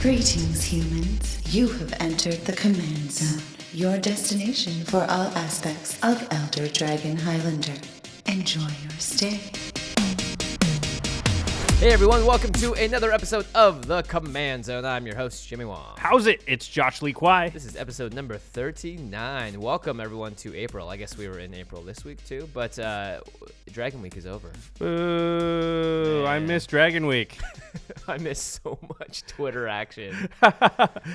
Greetings, humans. You have entered the Command Zone, your destination for all aspects of Elder Dragon Highlander. Enjoy your stay. Hey everyone, welcome to another episode of the Command Zone. I'm your host, Jimmy Wong. How's it? It's Josh Lee Kwai. This is episode number 39. Welcome everyone to April. I guess we were in April this week too, but Dragon Week is over. Boo, I miss Dragon Week. I miss so much Twitter action.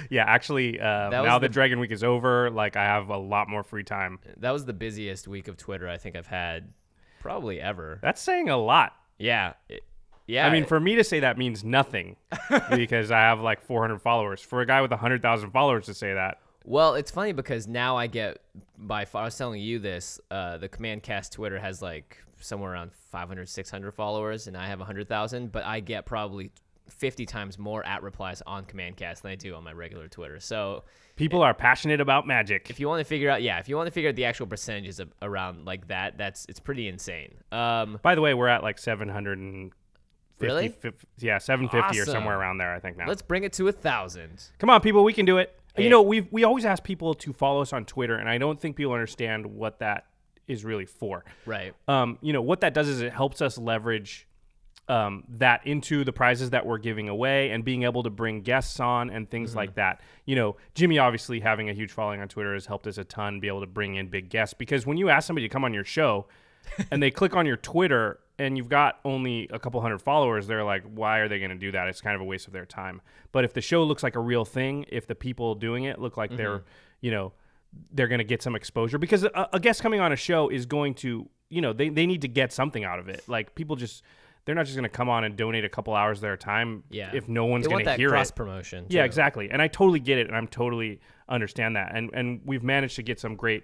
Yeah, actually, now that Dragon Week is over, like I have a lot more free time. That was the busiest week of Twitter I think I've had probably ever. That's saying a lot. Yeah. Yeah. I mean, for me to say that means nothing because I have like 400 followers. For a guy with 100,000 followers to say that. Well, it's funny because now I get by far, I was telling you this, the CommandCast Twitter has like somewhere around 500, 600 followers and I have 100,000, but I get probably 50 times more at replies on CommandCast than I do on my regular Twitter. So people are passionate about Magic. If you want to figure out, the actual percentages around like that, it's pretty insane. By the way, we're at like 750. Really? 750 awesome. Or somewhere around there, I think now. Let's bring it to 1,000. Come on, people, we can do it. Hey. You know, we always ask people to follow us on Twitter, and I don't think people understand what that is really for. Right. You know, what that does is it helps us leverage that into the prizes that we're giving away and being able to bring guests on and things like that. You know, Jimmy obviously having a huge following on Twitter has helped us a ton be able to bring in big guests because when you ask somebody to come on your show and they click on your Twitter and you've got only a couple hundred followers, they're like, why are they going to do that? It's kind of a waste of their time. But if the show looks like a real thing, if the people doing it look like they're, you know, they're going to get some exposure because a guest coming on a show is going to, you know, they need to get something out of it. Like people just, they're not just going to come on and donate a couple hours of their time if no one's going to hear it. Cross promotion. Yeah, exactly. And I totally get it. And I'm totally understand that. And we've managed to get some great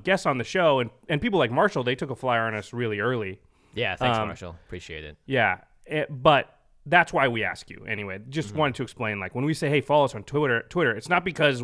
guests on the show. And people like Marshall, they took a flyer on us really early. Yeah, thanks, Marshall. Appreciate it. Yeah, but that's why we ask you anyway. Just wanted to explain, like when we say, "Hey, follow us on Twitter," it's not because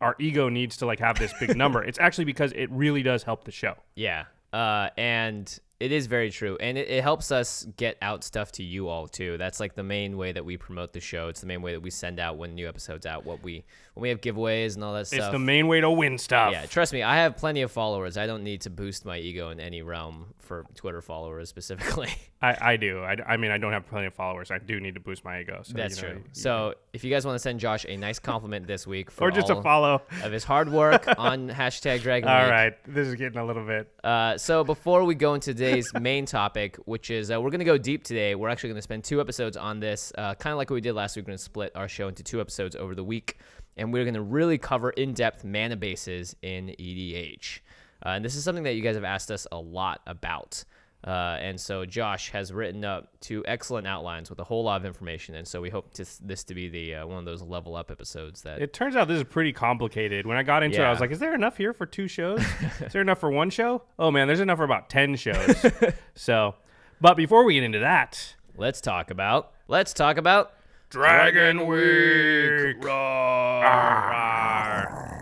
our ego needs to like have this big number. It's actually because it really does help the show. Yeah, and it is very true, and it helps us get out stuff to you all too. That's like the main way that we promote the show. It's the main way that we send out when new episodes out. When we have giveaways and all that stuff. It's the main way to win stuff. Yeah, trust me, I have plenty of followers. I don't need to boost my ego in any realm for Twitter followers specifically. I do. I mean, I don't have plenty of followers. I do need to boost my ego. So, that's true. So if you guys want to send Josh a nice compliment this week for or just a follow of his hard work on hashtag Dragon Week. All right, this is getting a little bit. So before we go into today's main topic, which is we're going to go deep today. We're actually going to spend 2 episodes on this, kind of like what we did last week. We're going to split our show into 2 episodes over the week, and we're going to really cover in-depth mana bases in EDH. And this is something that you guys have asked us a lot about. And so Josh has written up 2 excellent outlines with a whole lot of information, and so we hope this to be the one of those level up episodes. That it turns out this is pretty complicated. When I got into it, I was like, is there enough here for 2 shows? Is there enough for 1 show? Oh man, there's enough for about 10 shows. So, but before we get into that, let's talk about Dragon Week.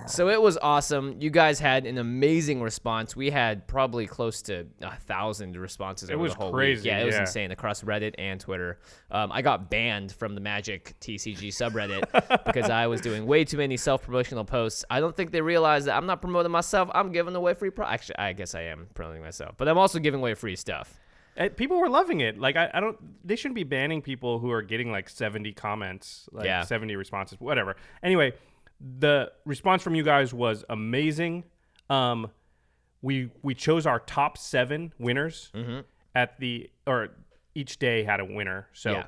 So it was awesome. You guys had an amazing response. We had probably close to 1,000 responses over the whole crazy, week. Yeah, it was insane across Reddit and Twitter. I got banned from the Magic TCG subreddit because I was doing way too many self-promotional posts. I don't think they realized that I'm not promoting myself. I'm giving away free Actually, I guess I am promoting myself, but I'm also giving away free stuff. People were loving it. Like I don't. They shouldn't be banning people who are getting like 70 comments, 70 responses, whatever. Anyway, the response from you guys was amazing. We chose our top 7 winners each day had a winner. So,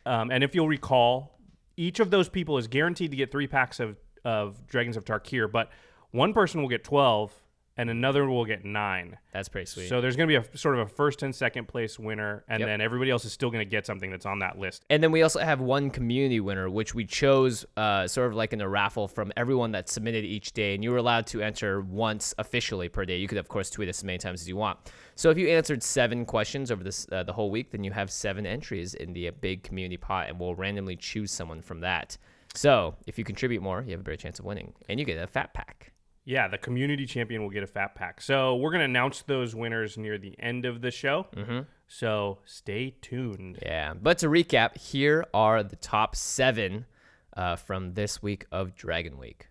and if you'll recall, each of those people is guaranteed to get 3 packs of Dragons of Tarkir, but one person will get 12. And another will get 9. That's pretty sweet. So there's going to be a sort of a first and second place winner, and then everybody else is still going to get something that's on that list. And then we also have one community winner, which we chose sort of like in a raffle from everyone that submitted each day. And you were allowed to enter once officially per day. You could, of course, tweet us as many times as you want. So if you answered 7 questions over this the whole week, then you have 7 entries in the big community pot, and we'll randomly choose someone from that. So if you contribute more, you have a better chance of winning, and you get a fat pack. Yeah, the community champion will get a fat pack. So we're going to announce those winners near the end of the show. So stay tuned. Yeah, but to recap, here are the top 7 from this week of Dragon Week.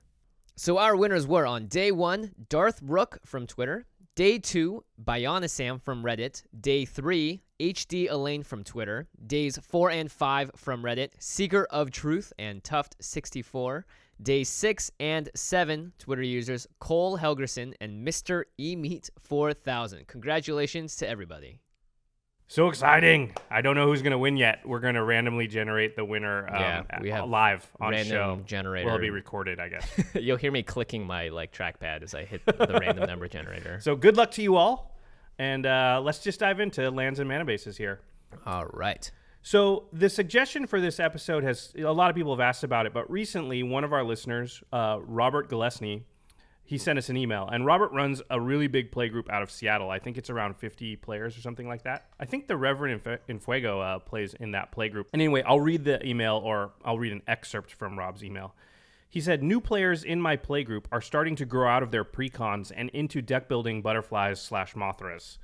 So our winners were on day 1, Darth Rook from Twitter. Day 2, Bionisam from Reddit. Day 3, hdallain from Twitter. Days 4 and 5 from Reddit, Seeker of Truth and Tuft64. Day 6 and 7 Twitter users, Cole Helgerson and Mr. eMeat4000. Congratulations to everybody. So exciting. I don't know who's going to win yet. We're going to randomly generate the winner we have live on random show. generator. Well, it'll be recorded, I guess. You'll hear me clicking my trackpad as I hit the random number generator. So good luck to you all. And let's just dive into lands and mana bases here. All right. So the suggestion for this episode a lot of people have asked about it, but recently one of our listeners, Robert Gillespie, he sent us an email, and Robert runs a really big play group out of Seattle. I think it's around 50 players or something like that. I think the Reverend Infuego plays in that play group. Anyway, I'll read the email, or I'll read an excerpt from Rob's email. He said, new players in my play group are starting to grow out of their precons and into deck building butterflies/Mothras.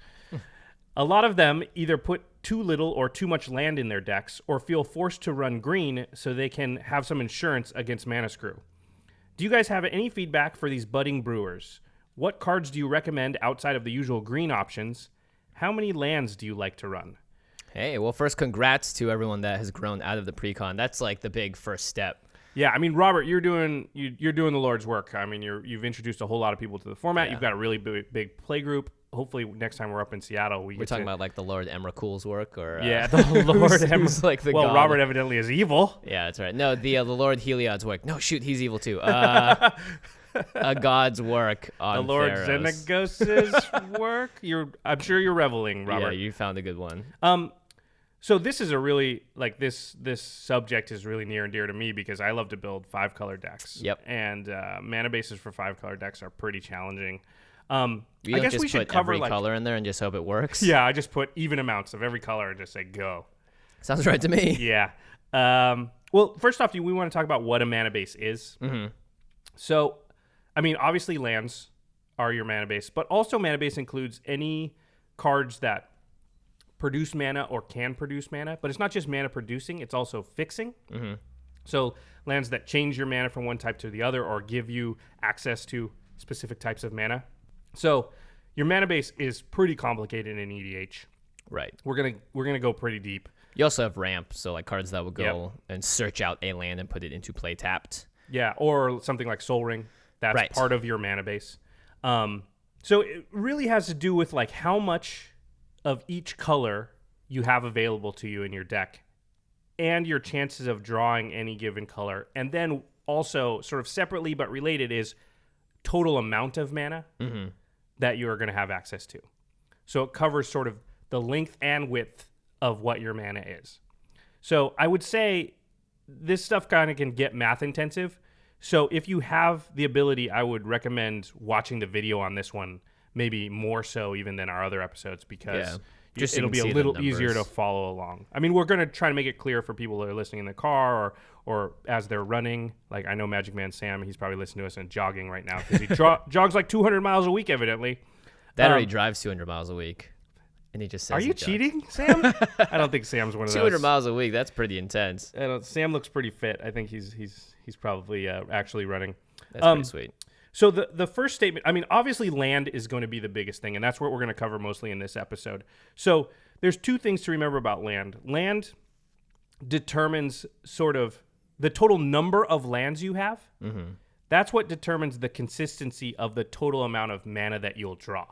A lot of them either put too little or too much land in their decks, or feel forced to run green so they can have some insurance against mana screw. Do you guys have any feedback for these budding brewers? What cards do you recommend outside of the usual green options? How many lands do you like to run? Hey, well, first, congrats to everyone that has grown out of the precon. That's like the big first step. Yeah, I mean, Robert, you're doing the Lord's work. I mean, you've introduced a whole lot of people to the format. Yeah. You've got a really big play group. Hopefully, next time we're up in Seattle, we're talking about like the Lord Emrakul's work, or yeah, the Lord who's like the god. Robert evidently is evil. Yeah, that's right. No, the Lord Heliod's work. No, shoot, he's evil too. A god's work on the Lord Theros. Xenagos's work. I'm sure you're reveling, Robert. Yeah, you found a good one. So this is a really this subject is really near and dear to me because I love to build 5-color decks. Yep. And mana bases for 5-color decks are pretty challenging. You I guess just we should put cover every color in there and just hope it works. Yeah, I just put even amounts of every color and just say go. Sounds right to me. Yeah. Well, first off, we want to talk about what a mana base is. Mm-hmm. So, I mean, obviously lands are your mana base, but also mana base includes any cards that produce mana or can produce mana, but it's not just mana producing, it's also fixing. Mm-hmm. So lands that change your mana from one type to the other or give you access to specific types of mana. So your mana base is pretty complicated in EDH. Right. We're gonna go pretty deep. You also have ramp, so like cards that will go and search out a land and put it into play tapped. Yeah, or something like Soul Ring. That's right. part of your mana base. So it really has to do with like how much of each color you have available to you in your deck and your chances of drawing any given color. And then also sort of separately but related is total amount of mana that you are going to have access to. So it covers sort of the length and width of what your mana is. So I would say this stuff kind of can get math intensive. So if you have the ability, I would recommend watching the video on this one, maybe more so even than our other episodes, because just it'll be a little easier to follow along. I mean, we're going to try to make it clear for people that are listening in the car or as they're running. Like I know Magic Man Sam, he's probably listening to us and jogging right now because he jogs like 200 miles a week, evidently. That already drives 200 miles a week. And he just says, "Are you cheating, Sam?" I don't think Sam's one of 200 those. 200 miles a week. That's pretty intense. Sam looks pretty fit. I think he's probably actually running. That's pretty sweet. So the first statement, I mean, obviously land is going to be the biggest thing, and that's what we're going to cover mostly in this episode. So there's two things to remember about land. Land determines sort of the total number of lands you have. Mm-hmm. That's what determines the consistency of the total amount of mana that you'll draw.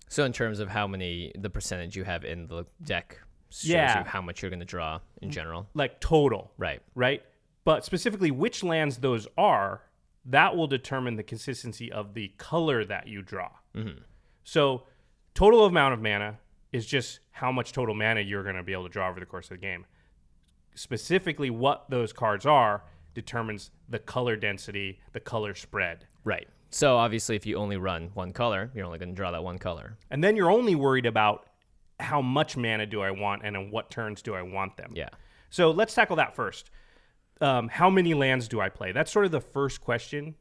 So in terms of the percentage you have in the deck shows you how much you're going to draw in general. Like total. Right. But specifically which lands those are, that will determine the consistency of the color that you draw. Mm-hmm. So total amount of mana is just how much total mana you're going to be able to draw over the course of the game. Specifically what those cards are determines the color density, the color spread. Right. So obviously if you only run one color, you're only going to draw that one color. And then you're only worried about how much mana do I want and on what turns do I want them. Yeah. So let's tackle that first. How many lands do I play? That's sort of the first question.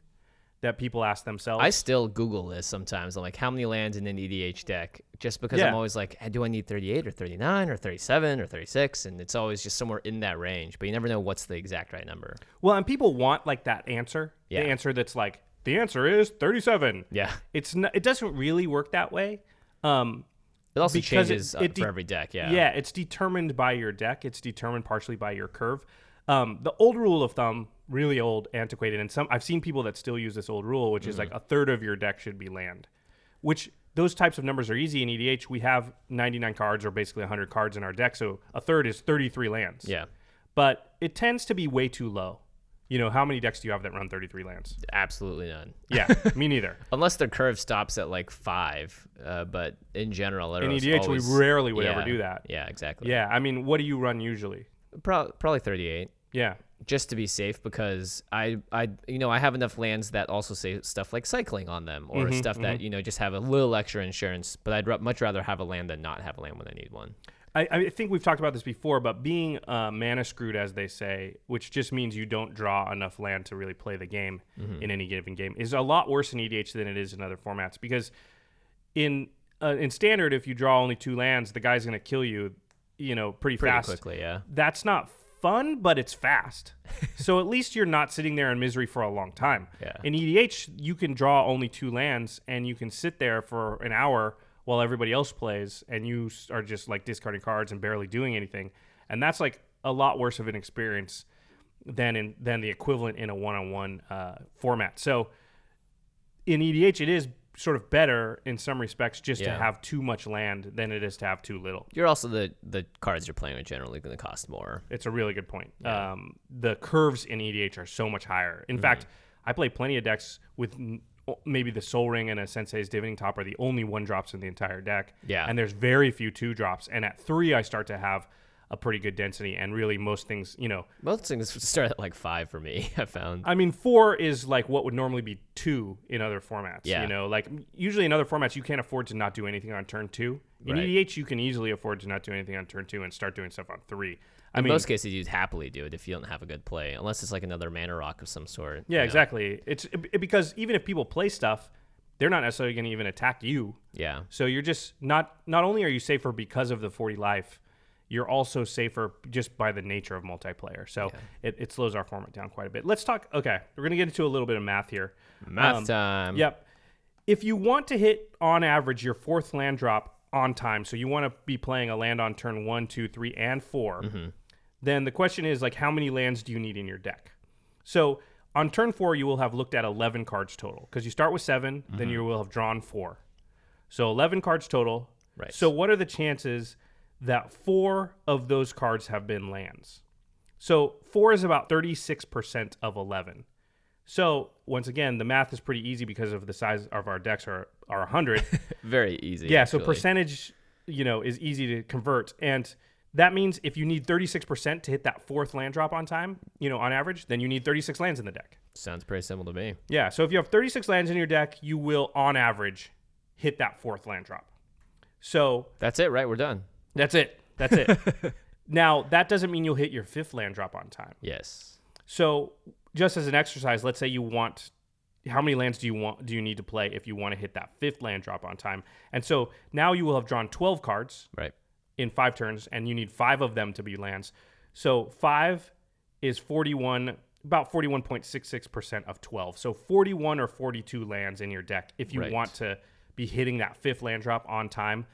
that people ask themselves. I still Google this sometimes. I'm like, how many lands in an EDH deck? Just because I'm always like, do I need 38 or 39 or 37 or 36? And it's always just somewhere in that range, but you never know what's the exact right number. Well, and people want like that answer. Yeah. The answer that's like, the answer is 37. Yeah. It's not, it doesn't really work that way. It also because changes for every deck. Yeah. Yeah, it's determined by your deck. It's determined partially by your curve. The old rule of thumb, really old, antiquated, and I've seen people that still use this old rule, which is like a third of your deck should be land, which those types of numbers are easy in EDH. We have 99 cards or basically 100 cards in our deck, so a third is 33 lands. Yeah. But it tends to be way too low. You know, how many decks do you have that run 33 lands? Absolutely none. Yeah, me neither. Unless their curve stops at like 5, but in general, In EDH, we rarely would ever do that. Yeah, exactly. Yeah, I mean, what do you run usually? Probably 38. Yeah. Just to be safe, because I have enough lands that also say stuff like cycling on them, or stuff that just have a little extra insurance. But I'd much rather have a land than not have a land when I need one. I think we've talked about this before, but being mana screwed, as they say, which just means you don't draw enough land to really play the game in any given game, is a lot worse in EDH than it is in other formats. Because in Standard, if you draw only 2 lands, the guy's going to kill you, pretty fast. Quickly, yeah. That's not fun, but it's fast. So at least you're not sitting there in misery for a long time. Yeah. In EDH, you can draw only 2 lands, and you can sit there for an hour while everybody else plays, and you are just like discarding cards and barely doing anything. And that's like a lot worse of an experience than the equivalent in a one-on-one format. So in EDH, it is sort of better in some respects just to have too much land than it is to have too little. You're also the cards you're playing are generally going to cost more. It's a really good point. Yeah. The curves in EDH are so much higher. In fact, I play plenty of decks with maybe the Soul Ring and a Sensei's Divining Top are the only 1-drops in the entire deck. Yeah. And there's very few 2-drops. And at 3, I start to have a pretty good density. And really most things, Most things start at like 5 for me, I found. I mean, 4 is like what would normally be 2 in other formats. Yeah. Like usually in other formats, you can't afford to not do anything on turn 2. In Right. EDH, you can easily afford to not do anything on turn 2 and start doing stuff on 3. In most cases, you'd happily do it if you don't have a good play, unless it's like another mana rock of some sort. Yeah, exactly. It's because even if people play stuff, they're not necessarily going to even attack you. Yeah. So you're just not only are you safer because of the 40 life, you're also safer just by the nature of multiplayer. So it slows our format down quite a bit. Let's talk. Okay, we're going to get into a little bit of math here. Math time. Yep. If you want to hit on average your 4th land drop on time, so you want to be playing a land on turn 1, 2, 3, and 4, then the question is like, how many lands do you need in your deck? So on turn 4, you will have looked at 11 cards total because you start with 7, then you will have drawn 4. So 11 cards total. Right. So what are the chances that 4 of those cards have been lands? So 4 is about 36% of 11. So once again, the math is pretty easy because of the size of our decks are 100. Very easy. Yeah, actually. so percentage, is easy to convert. And that means if you need 36% to hit that 4th land drop on time, on average, then you need 36 lands in the deck. Sounds pretty simple to me. Yeah, so if you have 36 lands in your deck, you will, on average, hit that 4th land drop. So That's it, right? We're done. that's it. Now, that doesn't mean you'll hit your 5th land drop on time. Yes. So just as an exercise, let's say you want, how many lands do you need to play if you want to hit that 5th land drop on time? And so now you will have drawn 12 cards. Right. In 5 turns, and you need 5 of them to be lands. So 5 is about 41.66% of 12. So 41 or 42 lands in your deck if you want to be hitting that 5th land drop on time,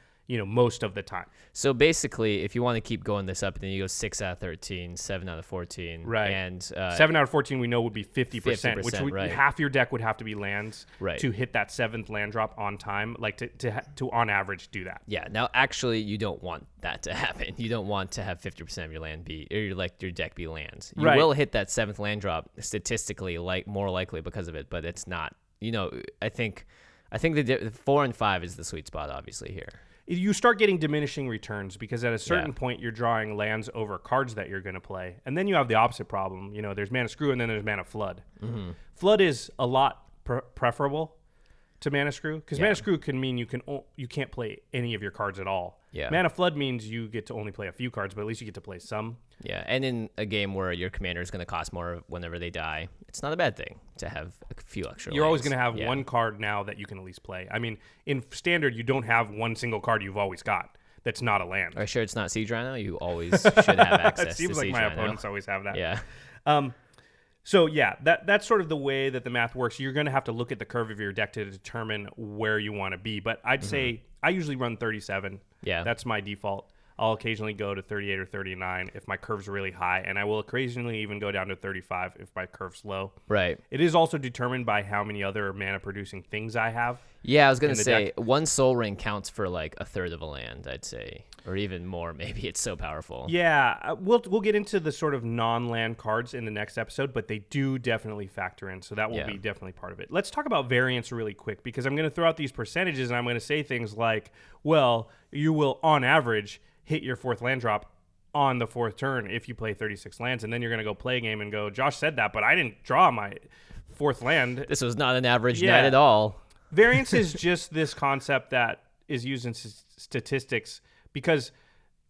most of the time. So basically, if you want to keep going this up, then you go 6 out of 13, 7 out of 14. Right. And 7 out of 14 we know would be 50%, which would, right. half your deck would have to be lands Right. to hit that 7th land drop on time, like to on average do that. Yeah. Now, actually, you don't want that to happen. You don't want to have 50% of your land be, or your deck be lands. You Right. will hit that 7th land drop statistically, more likely because of it, but it's not. I think the 4 and 5 is the sweet spot, obviously here. You start getting diminishing returns because at a certain point you're drawing lands over cards that you're going to play. And then you have the opposite problem. There's mana screw and then there's mana flood. Flood is a lot preferable to Mana Screw, because Mana Screw can mean you can't play any of your cards at all. Yeah. Mana Flood means you get to only play a few cards, but at least you get to play some. Yeah, and in a game where your commander is going to cost more whenever they die, it's not a bad thing to have a few extra You're always lands. going to have one card now that you can at least play. I mean, in Standard, you don't have one single card you've always got that's not a land. Are you sure it's not Siege Rhino? You always should have access to It seems like Siege my Rhino. opponents always have that. Yeah. So yeah, that's sort of the way that the math works. You're going to have to look at the curve of your deck to determine where you want to be. But I'd say I usually run 37. Yeah. That's my default. I'll occasionally go to 38 or 39 if my curve's really high, and I will occasionally even go down to 35 if my curve's low. Right. It is also determined by how many other mana-producing things I have. Yeah, I was going to say, deck. one Soul Ring counts for like a third of a land, I'd say. Or even more, maybe. It's so powerful. Yeah, we'll get into the sort of non-land cards in the next episode, but they do definitely factor in, so that will be definitely part of it. Let's talk about variance really quick, because I'm going to throw out these percentages, and I'm going to say things like, well, you will, on average, hit your fourth land drop on the fourth turn if you play 36 lands, and then you're going to go play a game and go, Josh said that, but I didn't draw my fourth land. This was not an average night at all. Variance is just this concept that is used in statistics because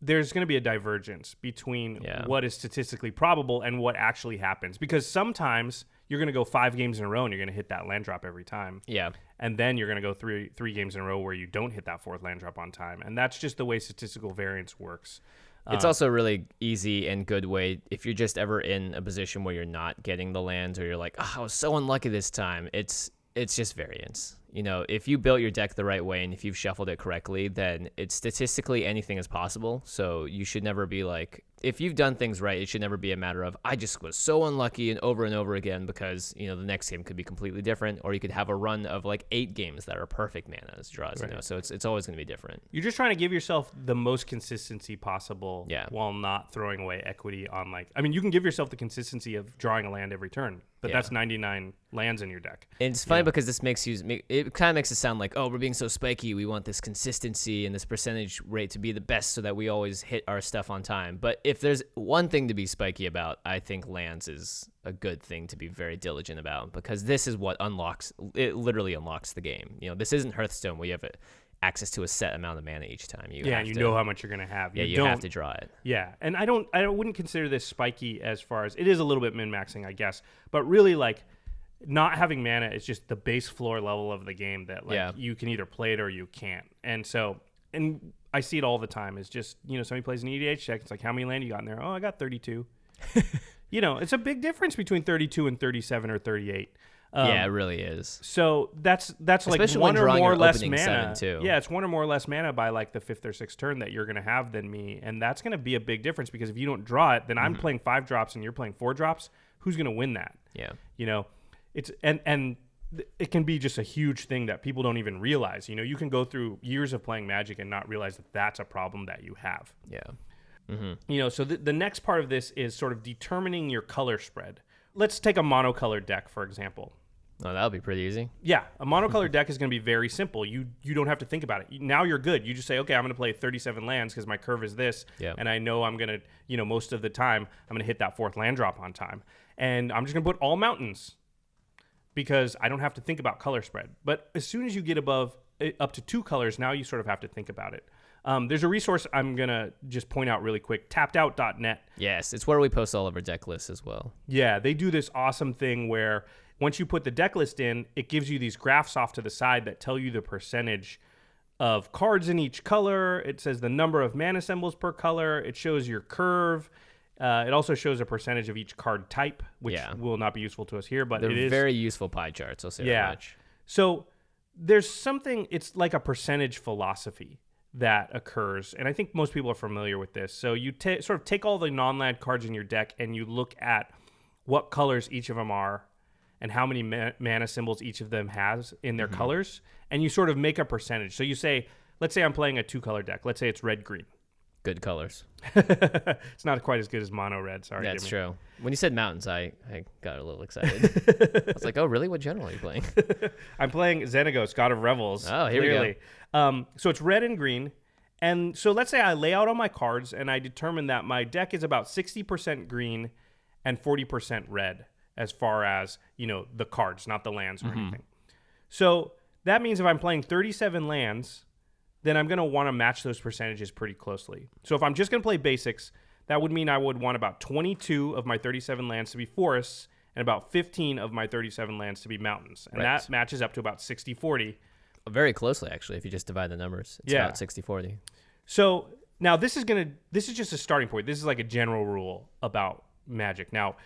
there's going to be a divergence between what is statistically probable and what actually happens. Because sometimes you're going to go 5 games in a row and you're going to hit that land drop every time. Yeah. And then you're going to go three games in a row where you don't hit that fourth land drop on time. And that's just the way statistical variance works. It's also a really easy and good way if you're just ever in a position where you're not getting the lands, or you're like, oh, I was so unlucky this time. It's just variance. You know, if you built your deck the right way and if you've shuffled it correctly, then it's statistically anything is possible. So you should never be like, if you've done things right, it should never be a matter of, I just was so unlucky and over again, because, you know, the next game could be completely different, or you could have a run of like 8 games that are perfect mana as draws, you know, so it's always going to be different. You're just trying to give yourself the most consistency possible while not throwing away equity on you can give yourself the consistency of drawing a land every turn, but that's 99 lands in your deck. And it's funny because this it kind of makes it sound like, oh, we're being so spiky. We want this consistency and this percentage rate to be the best so that we always hit our stuff on time. But if there's one thing to be spiky about, I think lands is a good thing to be very diligent about, because this is what literally unlocks the game. You know, this isn't Hearthstone where you have access to a set amount of mana each time. You know how much you're going to have. You have to draw it. Yeah, and I wouldn't consider this spiky as far as, it is a little bit min-maxing, I guess, but really like not having mana is just the base floor level of the game that you can either play it or you can't. And so, and I see it all the time. It's just, you know, somebody plays an EDH deck. It's like, how many land you got in there? Oh, I got 32. You know, it's a big difference between 32 and 37 or 38. Yeah, it really is. So that's especially like one or more less mana mana. too. Yeah, it's one or more less mana by like the 5th or 6th turn that you're going to have than me, and that's going to be a big difference, because if you don't draw it, then I'm playing 5 drops and you're playing 4 drops. Who's going to win that? Yeah, you know, it's and it can be just a huge thing that people don't even realize. You know, you can go through years of playing Magic and not realize that that's a problem that you have. Yeah. You know, so the next part of this is sort of determining your color spread. Let's take a monocolored deck, for example. Oh, that'll be pretty easy. Yeah, a monocolored deck is going to be very simple. You don't have to think about it. Now you're good. You just say, okay, I'm going to play 37 lands because my curve is this, and I know I'm going to, you know, most of the time I'm going to hit that 4th land drop on time, and I'm just going to put all mountains because I don't have to think about color spread. But as soon as you get up to 2 colors, now you sort of have to think about it. There's a resource I'm going to just point out really quick, tappedout.net. Yes, it's where we post all of our deck lists as well. Yeah, they do this awesome thing where once you put the deck list in, it gives you these graphs off to the side that tell you the percentage of cards in each color. It says the number of mana symbols per color. It shows your curve. It also shows a percentage of each card type, which will not be useful to us here, but They're it is very useful pie charts. I'll say that much. So there's something, it's like a percentage philosophy that occurs, and I think most people are familiar with this. So you sort of take all the non-land cards in your deck and you look at what colors each of them are and how many mana symbols each of them has in their colors, and you sort of make a percentage. So you say, let's say I'm playing a 2-color deck. Let's say it's red-green. Good colors. It's not quite as good as mono red. Sorry, That's Jimmy. true. When you said mountains, I got a little excited. I was like, oh, really? What general are you playing? I'm playing Xenagos, God of Revels. Oh, here we go. So it's red and green. And so let's say I lay out all my cards and I determine that my deck is about 60% green and 40% red as far as, you know, the cards, not the lands or anything. So that means if I'm playing 37 lands, then I'm going to want to match those percentages pretty closely. So if I'm just going to play basics, that would mean I would want about 22 of my 37 lands to be forests and about 15 of my 37 lands to be mountains. And that matches up to about 60-40. Very closely, actually, if you just divide the numbers. It's about 60-40. So now this is just a starting point. This is like a general rule about Magic. Now,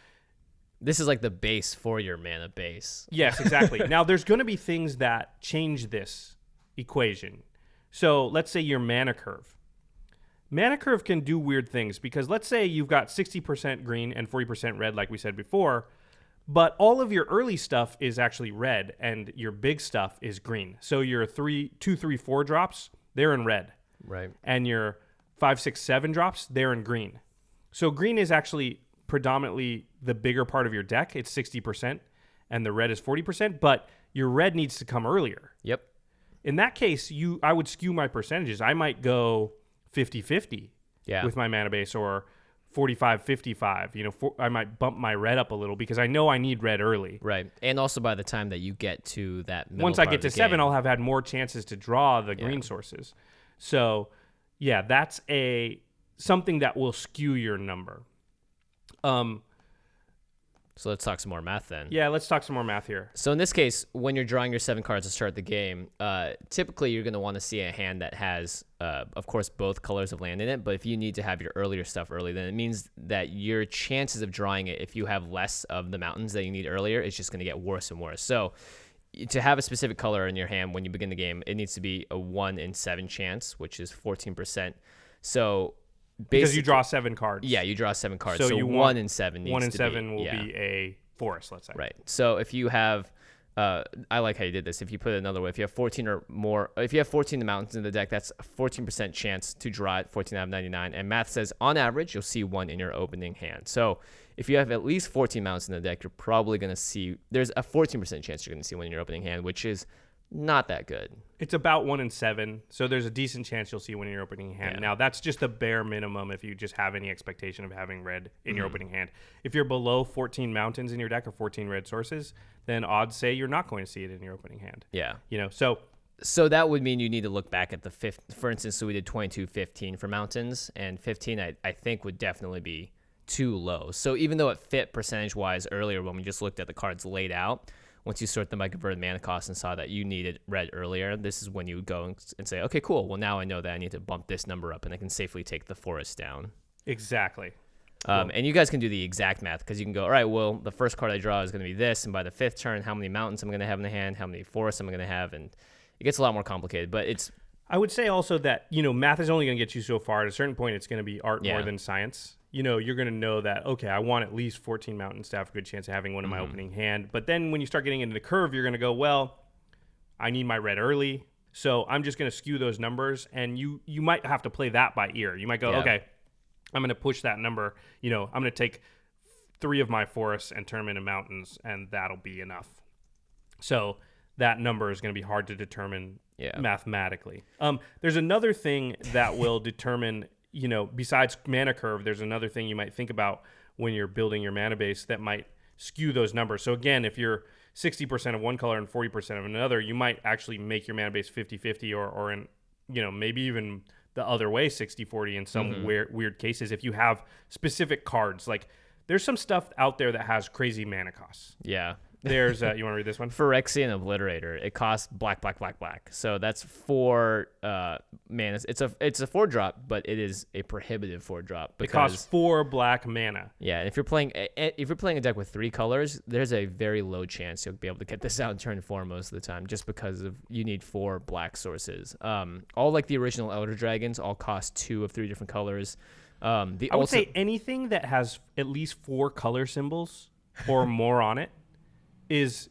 this is like the base for your mana base. Yes, exactly. Now, there's going to be things that change this equation. So let's say your mana curve. Mana curve can do weird things because let's say you've got 60% green and 40% red, like we said before, but all of your early stuff is actually red and your big stuff is green. So your 2, 3, 4 drops, they're in red. Right. And your 5, 6, 7 drops, they're in green. So green is actually predominantly the bigger part of your deck. It's 60% and the red is 40%, but your red needs to come earlier. Yep. In that case, I would skew my percentages. I might go 50-50 with my mana base, or 45-55. I might bump my red up a little because I know I need red early. Right. And also by the time that you get to that middle once I part get of to the 7, game, I'll have had more chances to draw the green sources. So, yeah, that's something that will skew your number. So let's talk some more math then. Yeah, let's talk some more math here. So in this case, when you're drawing your 7 cards to start the game, typically you're going to want to see a hand that has, of course, both colors of land in it. But if you need to have your earlier stuff early, then it means that your chances of drawing it, if you have less of the mountains that you need earlier, it's just going to get worse and worse. So to have a specific color in your hand when you begin the game, it needs to be a 1 in 7 chance, which is 14%. So because you draw 7 cards. Yeah, you draw 7 cards. So you 1 in 7 needs 1 in to 7 be, will be a forest, let's say. Right. So if you have, I like how you did this. If you put it another way, if you have 14 or more, if you have 14 mountains in the deck, that's a 14% chance to draw it, 14 out of 99. And math says on average, you'll see 1 in your opening hand. So if you have at least 14 mountains in the deck, you're probably going to see, there's a 14% chance you're going to see 1 in your opening hand, which is not that good. It's about 1 in 7, so there's a decent chance you'll see 1 in your opening hand. Yeah. Now, that's just the bare minimum if you just have any expectation of having red in your opening hand. If you're below 14 mountains in your deck or 14 red sources, then odds say you're not going to see it in your opening hand. Yeah. So that would mean you need to look back at the fifth. For instance, so we did 22-15 for mountains, and 15 I think would definitely be too low. So even though it fit percentage-wise earlier when we just looked at the cards laid out, once you sort them by converted mana cost and saw that you needed red earlier, this is when you would go and say, okay, cool. Well, now I know that I need to bump this number up, and I can safely take the forest down. Exactly. And you guys can do the exact math because you can go, all right, well, the first card I draw is going to be this, and by the 5th turn, how many mountains I'm going to have in the hand, how many forests I'm going to have, and it gets a lot more complicated. But it's... I would say also that, math is only going to get you so far. At a certain point, it's going to be art more than science. You're going to know that, okay, I want at least 14 mountains to have a good chance of having one in my opening hand. But then when you start getting into the curve, you're going to go, well, I need my red early. So I'm just going to skew those numbers. And you might have to play that by ear. You might go, okay, I'm going to push that number. I'm going to take 3 of my forests and turn them into mountains, and that'll be enough. So that number is going to be hard to determine mathematically. There's another thing that will determine... besides mana curve, there's another thing you might think about when you're building your mana base that might skew those numbers. So again, if you're 60% of one color and 40% of another, you might actually make your mana base 50-50 or in, maybe even the other way, 60-40 in some weird cases. If you have specific cards, like there's some stuff out there that has crazy mana costs. Yeah. There's, you want to read this one? Phyrexian Obliterator. It costs black. So that's 4 mana. It's a 4-drop, but it is a prohibitive 4-drop. It costs 4 black mana. Yeah, and if you're playing a deck with 3 colors, there's a very low chance you'll be able to get this out in turn 4 most of the time, just because of you need 4 black sources. All like the original Elder Dragons all cost 2 of 3 different colors. I would say anything that has at least 4 color symbols or more on it is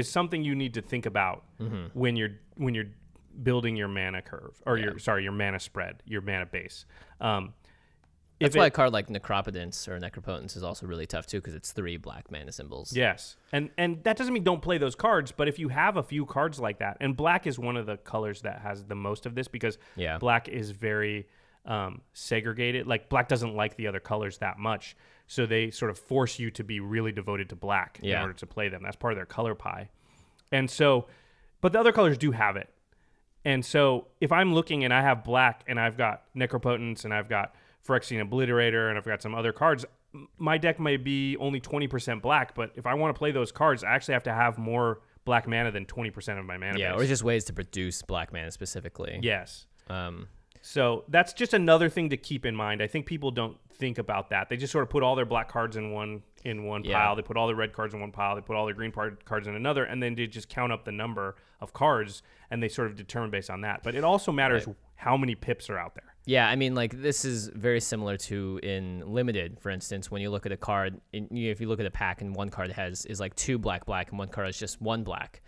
something you need to think about when you're building your mana curve or your mana spread, your mana base. That's why a card like Necropotence or Necropotence is also really tough too, because it's 3 black mana symbols. Yes, and that doesn't mean don't play those cards, but if you have a few cards like that, and black is one of the colors that has the most of this because black is very segregated. Like black doesn't like the other colors that much. So they sort of force you to be really devoted to black in order to play them. That's part of their color pie. And so But the other colors do have it. And so if I'm looking and I have black and I've got Necropotence and I've got Phyrexian Obliterator and I've got some other cards, my deck may be only 20% black, but if I want to play those cards, I actually have to have more black mana than 20% of my mana base. Or just ways to produce black mana specifically. Yes. So that's just another thing to keep in mind. I think people don't think about that. They just sort of put all their black cards in one pile. They put all their red cards in one pile. They put all their green cards in another, and then they just count up the number of cards, and they sort of determine based on that. But it also matters how many pips are out there. Yeah, I mean, like, this is very similar to in Limited, for instance, when you look at a card, if you look at a pack and one card is like 2 black and one card is just 1 black.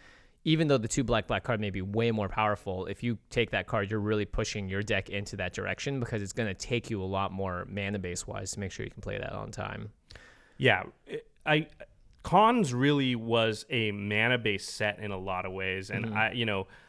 Even though the 2 black card may be way more powerful, if you take that card, you're really pushing your deck into that direction because it's going to take you a lot more mana base wise to make sure you can play that on time. Yeah, Cons really was a mana based set in a lot of ways, and I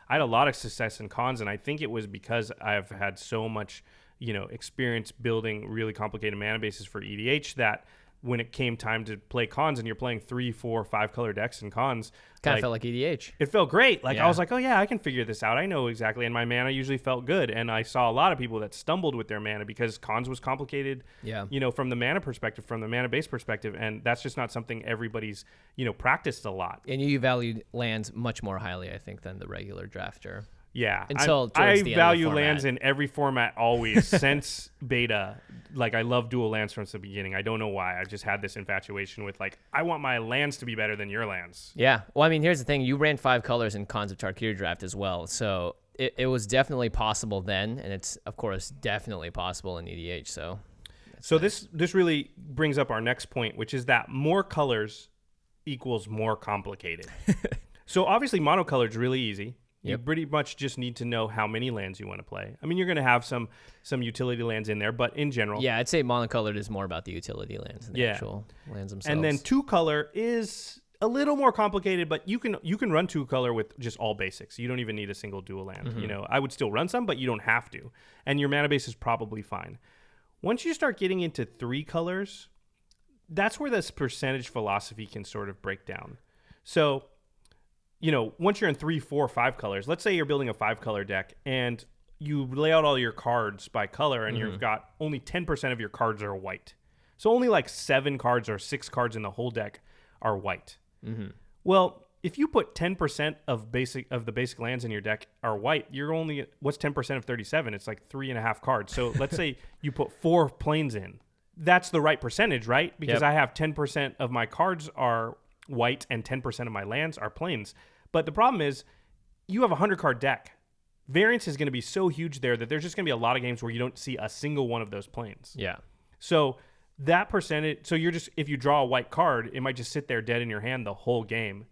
had a lot of success in Cons, and I think it was because I've had so much experience building really complicated mana bases for EDH that when it came time to play Cons and you're playing 3, 4, 5 color decks in Cons, kind of felt like EDH. It felt great. I was like, oh yeah, I can figure this out. I know exactly. And my mana usually felt good. And I saw a lot of people that stumbled with their mana because Cons was complicated, from the mana perspective, from the mana base perspective. And that's just not something everybody's, practiced a lot. And you valued lands much more highly, I think, than the regular drafter. Yeah, until I value lands in every format always since beta. I love dual lands from the beginning. I don't know why. I just had this infatuation with I want my lands to be better than your lands. Yeah. Well, I mean, here's the thing. You ran 5 colors in Khans of Tarkir draft as well. So it was definitely possible then. And it's, of course, definitely possible in EDH. So nice. This really brings up our next point, which is that more colors equals more complicated. So obviously monocolor is really easy. You pretty much just need to know how many lands you want to play. I mean, you're going to have some utility lands in there, but in general... Yeah, I'd say monocolored is more about the utility lands than the actual lands themselves. And then 2-color is a little more complicated, but you can run 2-color with just all basics. You don't even need a single dual land. Mm-hmm. I would still run some, but you don't have to. And your mana base is probably fine. Once you start getting into 3 colors, that's where this percentage philosophy can sort of break down. So... once you're in 3, 4, 5 colors, let's say you're building a 5-color deck and you lay out all your cards by color and you've got only 10% of your cards are white. So only 7 cards or 6 cards in the whole deck are white. Mm-hmm. Well, if you put 10% of the basic lands in your deck are white, what's 10% of 37? It's 3.5 cards. So let's say you put 4 plains in. That's the right percentage, right? Because I have 10% of my cards are white and 10% of my lands are plains. But the problem is you have a 100-card deck. Variance is going to be so huge there that there's just going to be a lot of games where you don't see a single one of those planes. Yeah. So that percentage, if you draw a white card, it might just sit there dead in your hand the whole game.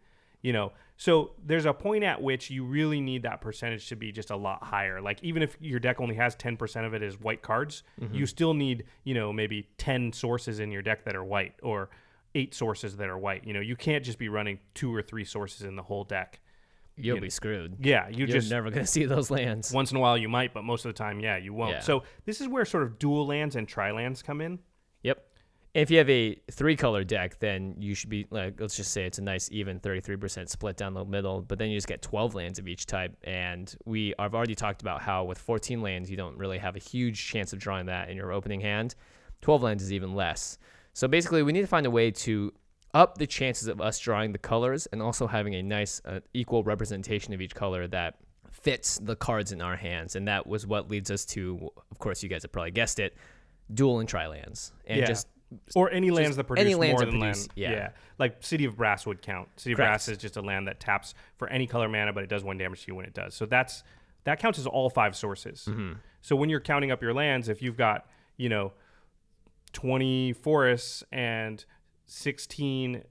So there's a point at which you really need that percentage to be just a lot higher. Even if your deck only has 10% of it as white cards, you still need, maybe 10 sources in your deck that are white or 8 sources that are white. You can't just be running 2 or 3 sources in the whole deck. You'll be screwed. Yeah, you're just never going to see those lands. Once in a while you might, but most of the time, you won't. Yeah. So this is where sort of dual lands and tri-lands come in. Yep. If you have a 3-color deck, then you should be, let's just say it's a nice even 33% split down the middle, but then you just get 12 lands of each type. And I've already talked about how with 14 lands, you don't really have a huge chance of drawing that in your opening hand. 12 lands is even less. So basically, we need to find a way to up the chances of us drawing the colors and also having a nice equal representation of each color that fits the cards in our hands. And that was what leads us to, of course, you guys have probably guessed it, dual and tri-lands. And or any lands that produce more than land. Yeah. Like City of Brass would count. City of Brass is just a land that taps for any color mana, but it does 1 damage to you when it does. So that counts as all 5 sources. Mm-hmm. So when you're counting up your lands, if you've got, 20 forests and 16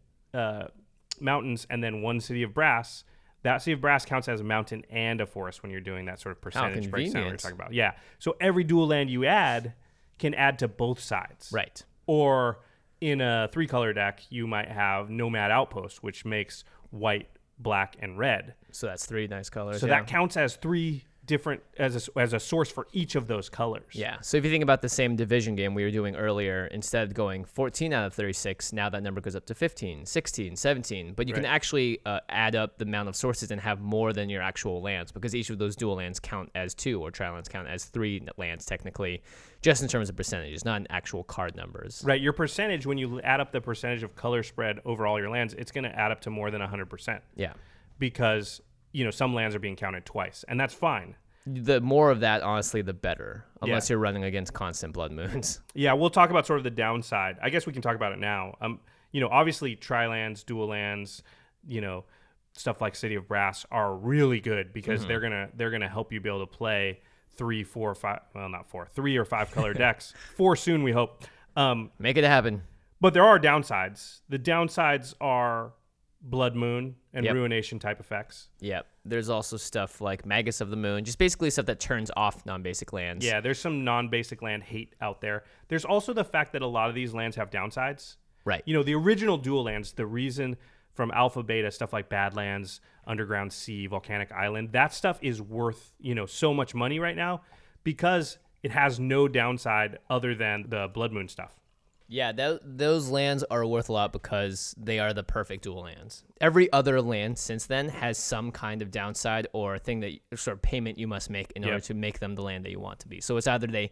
mountains and then 1 City of Brass, that City of Brass counts as a mountain and a forest when you're doing that sort of percentage breakdown we're talking about. Yeah. So every dual land you add can add to both sides. Right. Or in a 3-color deck, you might have Nomad Outpost, which makes white, black, and red. So that's 3 nice colors. So that counts as 3 different as a source for each of those colors. Yeah. So if you think about the same division game we were doing earlier, instead of going 14 out of 36, now that number goes up to 15, 16, 17. But you can actually add up the amount of sources and have more than your actual lands, because each of those dual lands count as 2, or tri-lands count as 3 lands technically, just in terms of percentages, not in actual card numbers. Right. Your percentage, when you add up the percentage of color spread over all your lands, it's going to add up to more than 100%. Yeah. Because, some lands are being counted twice, and that's fine. The more of that, honestly, the better, unless you're running against constant blood moons. Yeah, we'll talk about sort of the downside. I guess we can talk about it now. Obviously, tri-lands, dual lands, stuff like City of Brass are really good because they're gonna help you be able to play 3, 4, 5. Well, not 4, 3 or 5 color decks. 4 soon, we hope. Make it happen. But there are downsides. The downsides are Blood Moon and Ruination type effects. Yep. There's also stuff like Magus of the Moon, just basically stuff that turns off non-basic lands. Yeah, there's some non-basic land hate out there. There's also the fact that a lot of these lands have downsides. Right. The original dual lands, the reason from Alpha Beta, stuff like Badlands, Underground Sea, Volcanic Island, that stuff is worth, so much money right now because it has no downside other than the Blood Moon stuff. Yeah, those lands are worth a lot because they are the perfect dual lands. Every other land since then has some kind of downside or thing that sort of payment you must make in order to make them the land that you want to be. So it's either they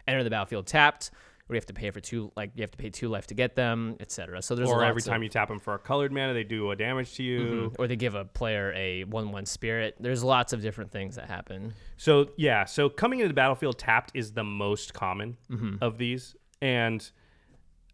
enter the battlefield tapped, or you have to pay for 2 life to get them, etc. So there's every time you tap them for a colored mana, they do a damage to you, or they give a player a 1/1 spirit. There's lots of different things that happen. So coming into the battlefield tapped is the most common of these, and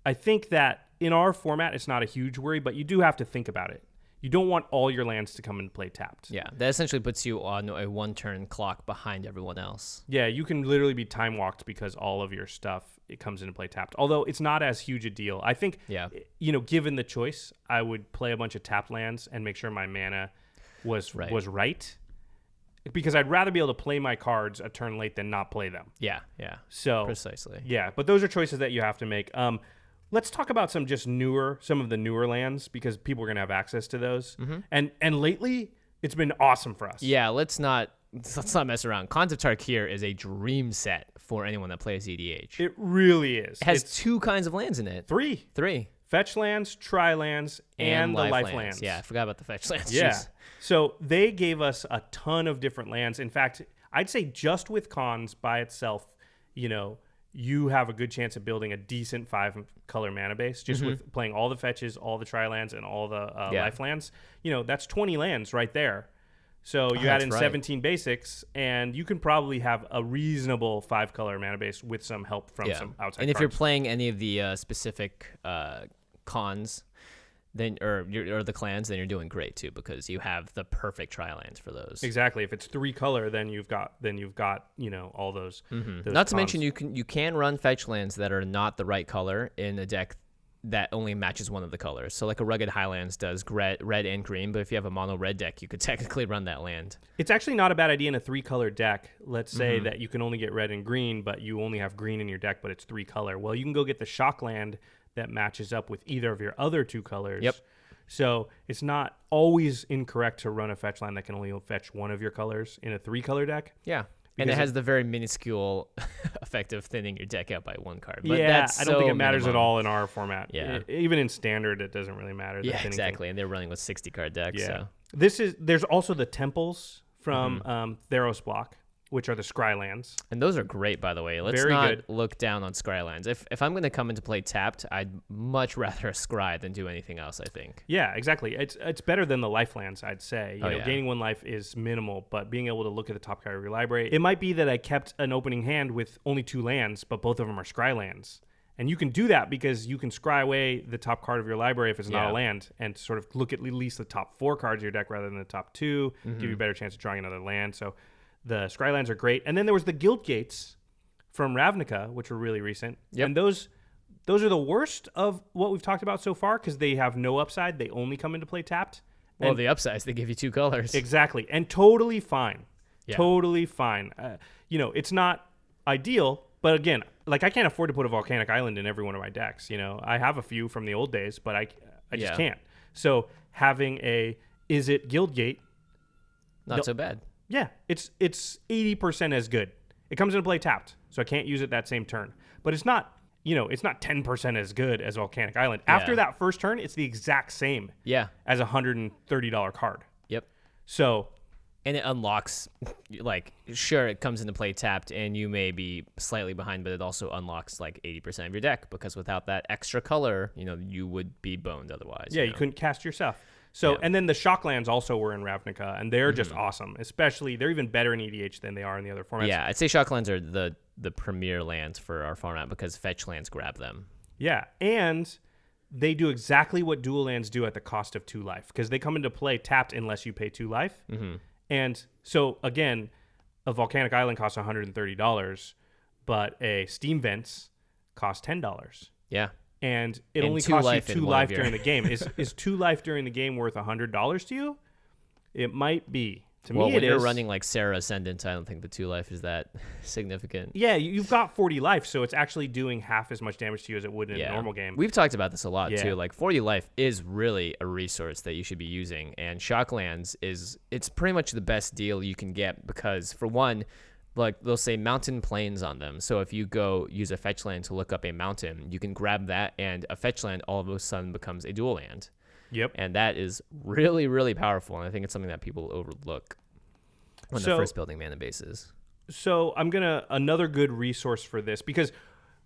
I think that in our format, it's not a huge worry, but you do have to think about it. You don't want all your lands to come and play tapped. Yeah, that essentially puts you on a 1-turn clock behind everyone else. Yeah, you can literally be time walked because all of your stuff, it comes into play tapped. Although it's not as huge a deal. I think, given the choice, I would play a bunch of tapped lands and make sure my mana was right. Because I'd rather be able to play my cards a turn late than not play them. Yeah. So precisely. Yeah, but those are choices that you have to make. Let's talk about some of the newer lands because people are going to have access to those. And lately, it's been awesome for us. Yeah, let's not mess around. Khans of Tarkir is a dream set for anyone that plays EDH. It really is. It has 2 kinds of lands in it. 3. Fetch lands, tri lands, and the life lands. Yeah, I forgot about the fetch lands. Yeah. Jeez. So they gave us a ton of different lands. In fact, I'd say just with Khans by itself, you have a good chance of building a decent 5-color mana base just with playing all the fetches, all the tri-lands, and all the life lands. That's 20 lands right there. So you add in 17 basics, and you can probably have a reasonable 5-color mana base with some help from some outside And if cards. you're playing any of the specific cons, then or the clans, then you're doing great too because you have the perfect tri-lands for those. Exactly. If it's 3-color, then you've got all those. those Not to cons. mention you can run fetch lands that are not the right color in a deck that only matches one of the colors. So like a Rugged Highlands does red and green, but if you have a mono red deck, you could technically run that land. It's actually not a bad idea in a 3-color deck. Let's say that you can only get red and green, but you only have green in your deck, but it's 3-color. Well, you can go get the shock land that matches up with either of your other 2 colors. Yep. So it's not always incorrect to run a fetch line that can only fetch one of your colors in a 3-color deck. Yeah. And it has the very minuscule effect of thinning your deck out by 1 card. But I don't think it matters at all in our format. Yeah. Even in standard, it doesn't really matter. Yeah, exactly. And they're running with 60-card decks. Yeah. So. There's also the temples from Theros block, which are the Scrylands. And those are great, by the way. Let's Very not good. look down on Scrylands. If I'm going to come into play tapped, I'd much rather a Scry than do anything else, I think. Yeah, exactly. It's better than the lifelands, I'd say. Gaining 1 life is minimal, but being able to look at the top card of your library, it might be that I kept an opening hand with only 2 lands, but both of them are Scrylands. And you can do that because you can scry away the top card of your library if it's not a land and sort of look at least the top 4 cards of your deck rather than the top 2, give you a better chance of drawing another land. So the Scrylands are great. And then there was the Guild Gates from Ravnica, which were really recent. Yep. And those are the worst of what we've talked about so far because they have no upside. They only come into play tapped. Well, the upsides, they give you 2 colors. Exactly. And totally fine. Yeah. Totally fine. It's not ideal, but again, like I can't afford to put a Volcanic Island in every one of my decks. I have a few from the old days, but I just can't. So having Is It Guildgate? Not so bad. Yeah, it's 80% as good. It comes into play tapped, so I can't use it that same turn. But it's not, it's not 10% as good as Volcanic Island. Yeah. After that first turn, it's the exact same as a $130 card. Yep. So... And it unlocks, sure, it comes into play tapped, and you may be slightly behind, but it also unlocks 80% of your deck, because without that extra color, you would be boned otherwise. Yeah, you couldn't cast your stuff. So, and then the Shocklands also were in Ravnica, and they're just awesome. Especially, they're even better in EDH than they are in the other formats. Yeah, I'd say Shocklands are the premier lands for our format, because fetch lands grab them. Yeah, and they do exactly what dual lands do at the cost of 2 life, because they come into play tapped unless you pay 2 life. Mm-hmm. And so, again, a Volcanic Island costs $130, but a Steam Vents costs $10. Yeah. And it only costs you 2 life during the game. Is 2 life during the game worth $100 to you? It might be. To me, it is. When you're running Sarah Ascendant, I don't think the 2 life is that significant. Yeah, you've got 40 life, so it's actually doing half as much damage to you as it would in a normal game. We've talked about this a lot, too. 40 life is really a resource that you should be using, and Shocklands it's pretty much the best deal you can get, because, for one, they'll say mountain plains on them. So if you go use a fetch land to look up a mountain, you can grab that, and a fetch land all of a sudden becomes a dual land. Yep. And that is really, really powerful, and I think it's something that people overlook when they're first building mana bases. So another good resource for this, because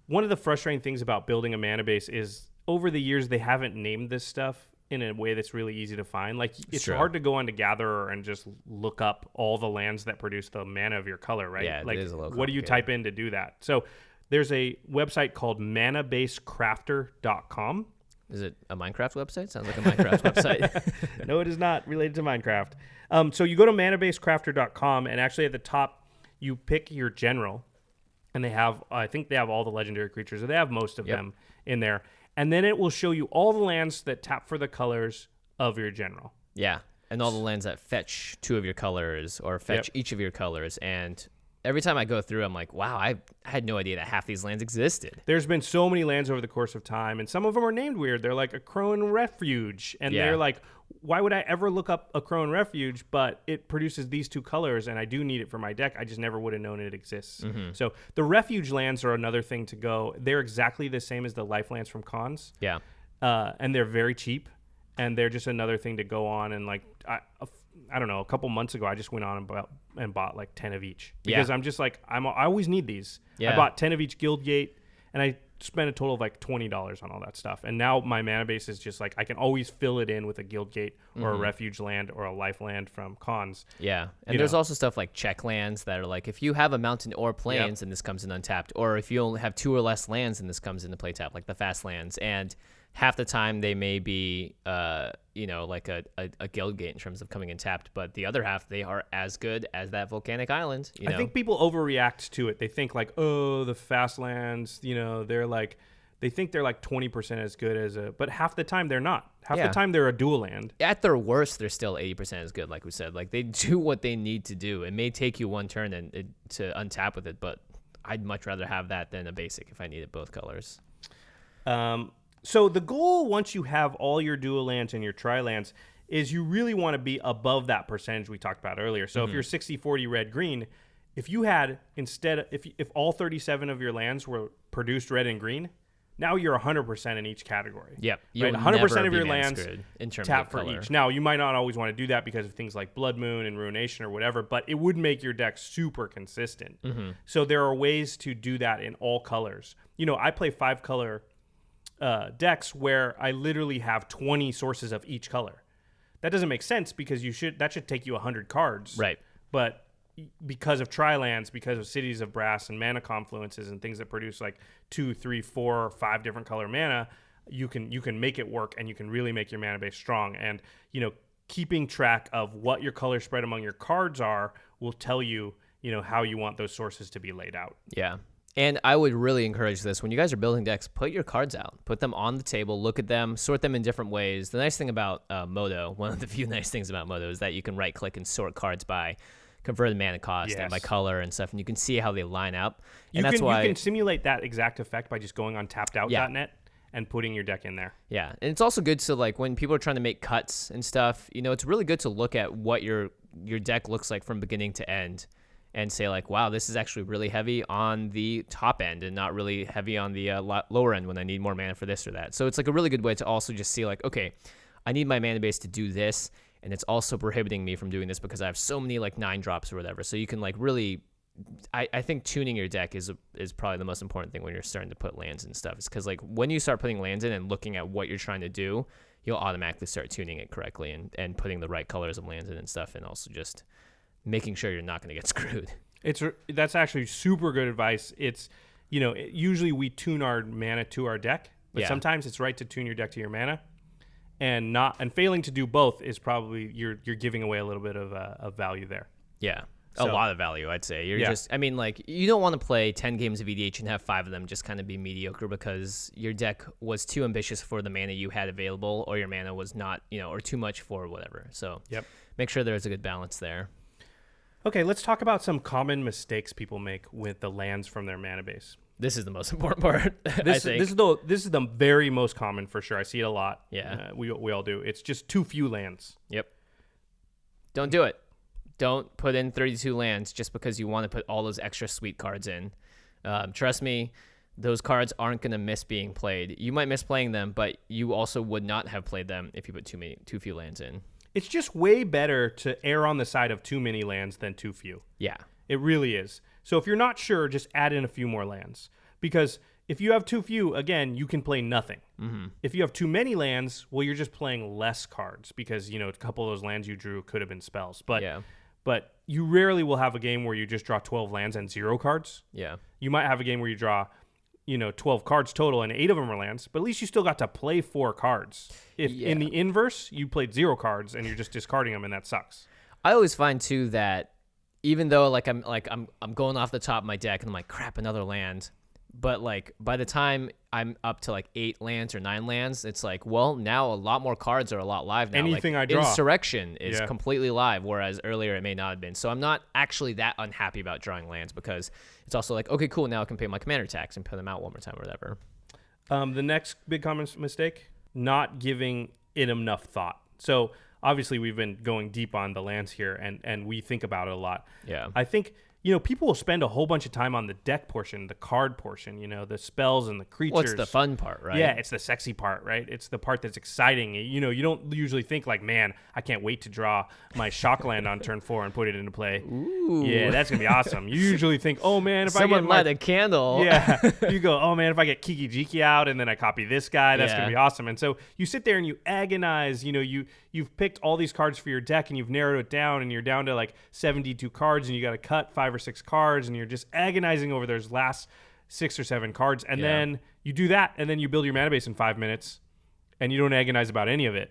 one of the frustrating things about building a mana base is over the years they haven't named this stuff in a way that's really easy to find. It's hard to go on to Gatherer and just look up all the lands that produce the mana of your color, right? Yeah, it is a little what do you type in to do that? So there's a website called manabasecrafter.com. Is it a Minecraft website? Sounds like a Minecraft website. No, it is not related to Minecraft. So you go to manabasecrafter.com, and actually at the top, you pick your general, and I think they have all the legendary creatures, or they have most of them in there. And then it will show you all the lands that tap for the colors of your general. Yeah, and all the lands that fetch 2 of your colors, or fetch each of your colors, and every time I go through, I'm like, wow, I had no idea that half these lands existed. There's been so many lands over the course of time, and some of them are named weird. They're like a Crone Refuge, and they're like, why would I ever look up a Crone Refuge, but it produces these 2 colors, and I do need it for my deck. I just never would have known it exists. Mm-hmm. So the Refuge lands are another thing to go. They're exactly the same as the life lands from Cons. Yeah. And they're very cheap, and they're just another thing to go on, and I don't know, a couple months ago, I just went on and bought 10 of each, because I'm just I always need these. Yeah. I bought 10 of each Guildgate, and I spent a total of $20 on all that stuff. And now my mana base is just I can always fill it in with a Guildgate or a Refuge land or a life land from Cons. Yeah. And there's also stuff like check lands that are if you have a mountain or plains and this comes in untapped, or if you only have 2 or less lands and this comes into play tap, like the fast lands. And half the time they may be, a Guildgate in terms of coming in tapped, but the other half, they are as good as that Volcanic Island. I think people overreact to it. They think the fast lands, they think they're 20% as good as but half the time they're not. Half the time they're a dual land. At their worst, they're still 80% as good, like we said. They do what they need to do. It may take you one turn to untap with it, but I'd much rather have that than a basic if I needed both colors. So the goal, once you have all your dual lands and your tri-lands, is you really want to be above that percentage we talked about earlier. So if you're 60-40 red-green, if you had if all 37 of your lands were produced red and green, now you're 100% in each category. Yep. Right? 100% of your lands in terms tap of for color. each. Now, you might not always want to do that because of things like Blood Moon and Ruination or whatever, but it would make your deck super consistent. Mm-hmm. So there are ways to do that in all colors. I play 5-color decks where I literally have 20 sources of each color. That doesn't make sense because that should take you 100 cards. Right. But because of tri-lands, because of Cities of Brass and mana confluences and things that produce 2, 3, 4, 5 different color mana, you can make it work, and you can really make your mana base strong. And keeping track of what your color spread among your cards are will tell you how you want those sources to be laid out. Yeah. And I would really encourage this. When you guys are building decks, put your cards out. Put them on the table. Look at them. Sort them in different ways. The nice thing about Modo, one of the few nice things about Modo, is that you can right-click and sort cards by converted mana cost and by color and stuff, and you can see how they line up. And that's why you can simulate that exact effect by just going on tappedout.net and putting your deck in there. Yeah, and it's also good to when people are trying to make cuts and stuff, it's really good to look at what your your deck looks like from beginning to end, and say like, wow, this is actually really heavy on the top end and not really heavy on the lower end when I need more mana for this or that. So it's like a really good way to also just see like, okay, I need my mana base to do this, and it's also prohibiting me from doing this because I have so many like 9-drops or whatever. So you can like really, I think tuning your deck is probably the most important thing when you're starting to put lands and stuff. Is because like when you start putting lands in and looking at what you're trying to do, you'll automatically start tuning it correctly and putting the right colors of lands in and stuff, and also just making sure you're not going to get screwed. That's actually super good advice. It's, usually we tune our mana to our deck, but sometimes it's right to tune your deck to your mana, and failing to do both is probably you're giving away a little bit of value there. Yeah. A lot of value, I'd say. You're just, I mean, like, you don't want to play 10 games of EDH and have 5 of them just kind of be mediocre because your deck was too ambitious for the mana you had available, or your mana was not, or too much for whatever. So make sure there's a good balance there. Okay, let's talk about some common mistakes people make with the lands from their mana base. This is the most important part, I think. This is the very most common for sure. I see it a lot. Yeah. We all do. It's just too few lands. Yep. Don't do it. Don't put in 32 lands just because you want to put all those extra sweet cards in. Trust me, those cards aren't going to miss being played. You might miss playing them, but you also would not have played them if you put too few lands in. It's just way better to err on the side of too many lands than too few. Yeah. It really is. So if you're not sure, just add in a few more lands. Because if you have too few, again, you can play nothing. Mm-hmm. If you have too many lands, well, you're just playing less cards because, a couple of those lands you drew could have been spells. But you rarely will have a game where you just draw 12 lands and 0 cards. Yeah. You might have a game where you draw, 12 cards total and 8 of them are lands, but at least you still got to play 4 cards. If in the inverse, you played 0 cards and you're just discarding them, and that sucks. I always find too that even though I'm going off the top of my deck and I'm like, crap, another land. But like by the time I'm up to like 8 lands or 9 lands, it's like, well, now a lot more cards are a lot live now. Anything I draw. Insurrection is completely live, whereas earlier it may not have been. So I'm not actually that unhappy about drawing lands because it's also like, okay, cool, now I can pay my commander tax and put them out one more time or whatever. The next big common mistake, not giving it enough thought. So obviously we've been going deep on the lands here, and we think about it a lot. Yeah. I think people will spend a whole bunch of time on the deck portion, the card portion, the spells and the creatures. What's the fun part, right? Yeah, it's the sexy part, right? It's the part that's exciting. You don't usually think like, man, I can't wait to draw my Shockland on turn 4 and put it into play. Ooh. Yeah, that's going to be awesome. You usually think, oh, man, if Someone I get light a candle. Yeah, you go, oh, man, if I get Kiki Jiki out and then I copy this guy, that's going to be awesome. And so you sit there and you agonize. You've picked all these cards for your deck and you've narrowed it down and you're down to like 72 cards and you got to cut 5 or 6 cards and you're just agonizing over those last 6 or 7 cards. And then you do that and then you build your mana base in 5 minutes and you don't agonize about any of it.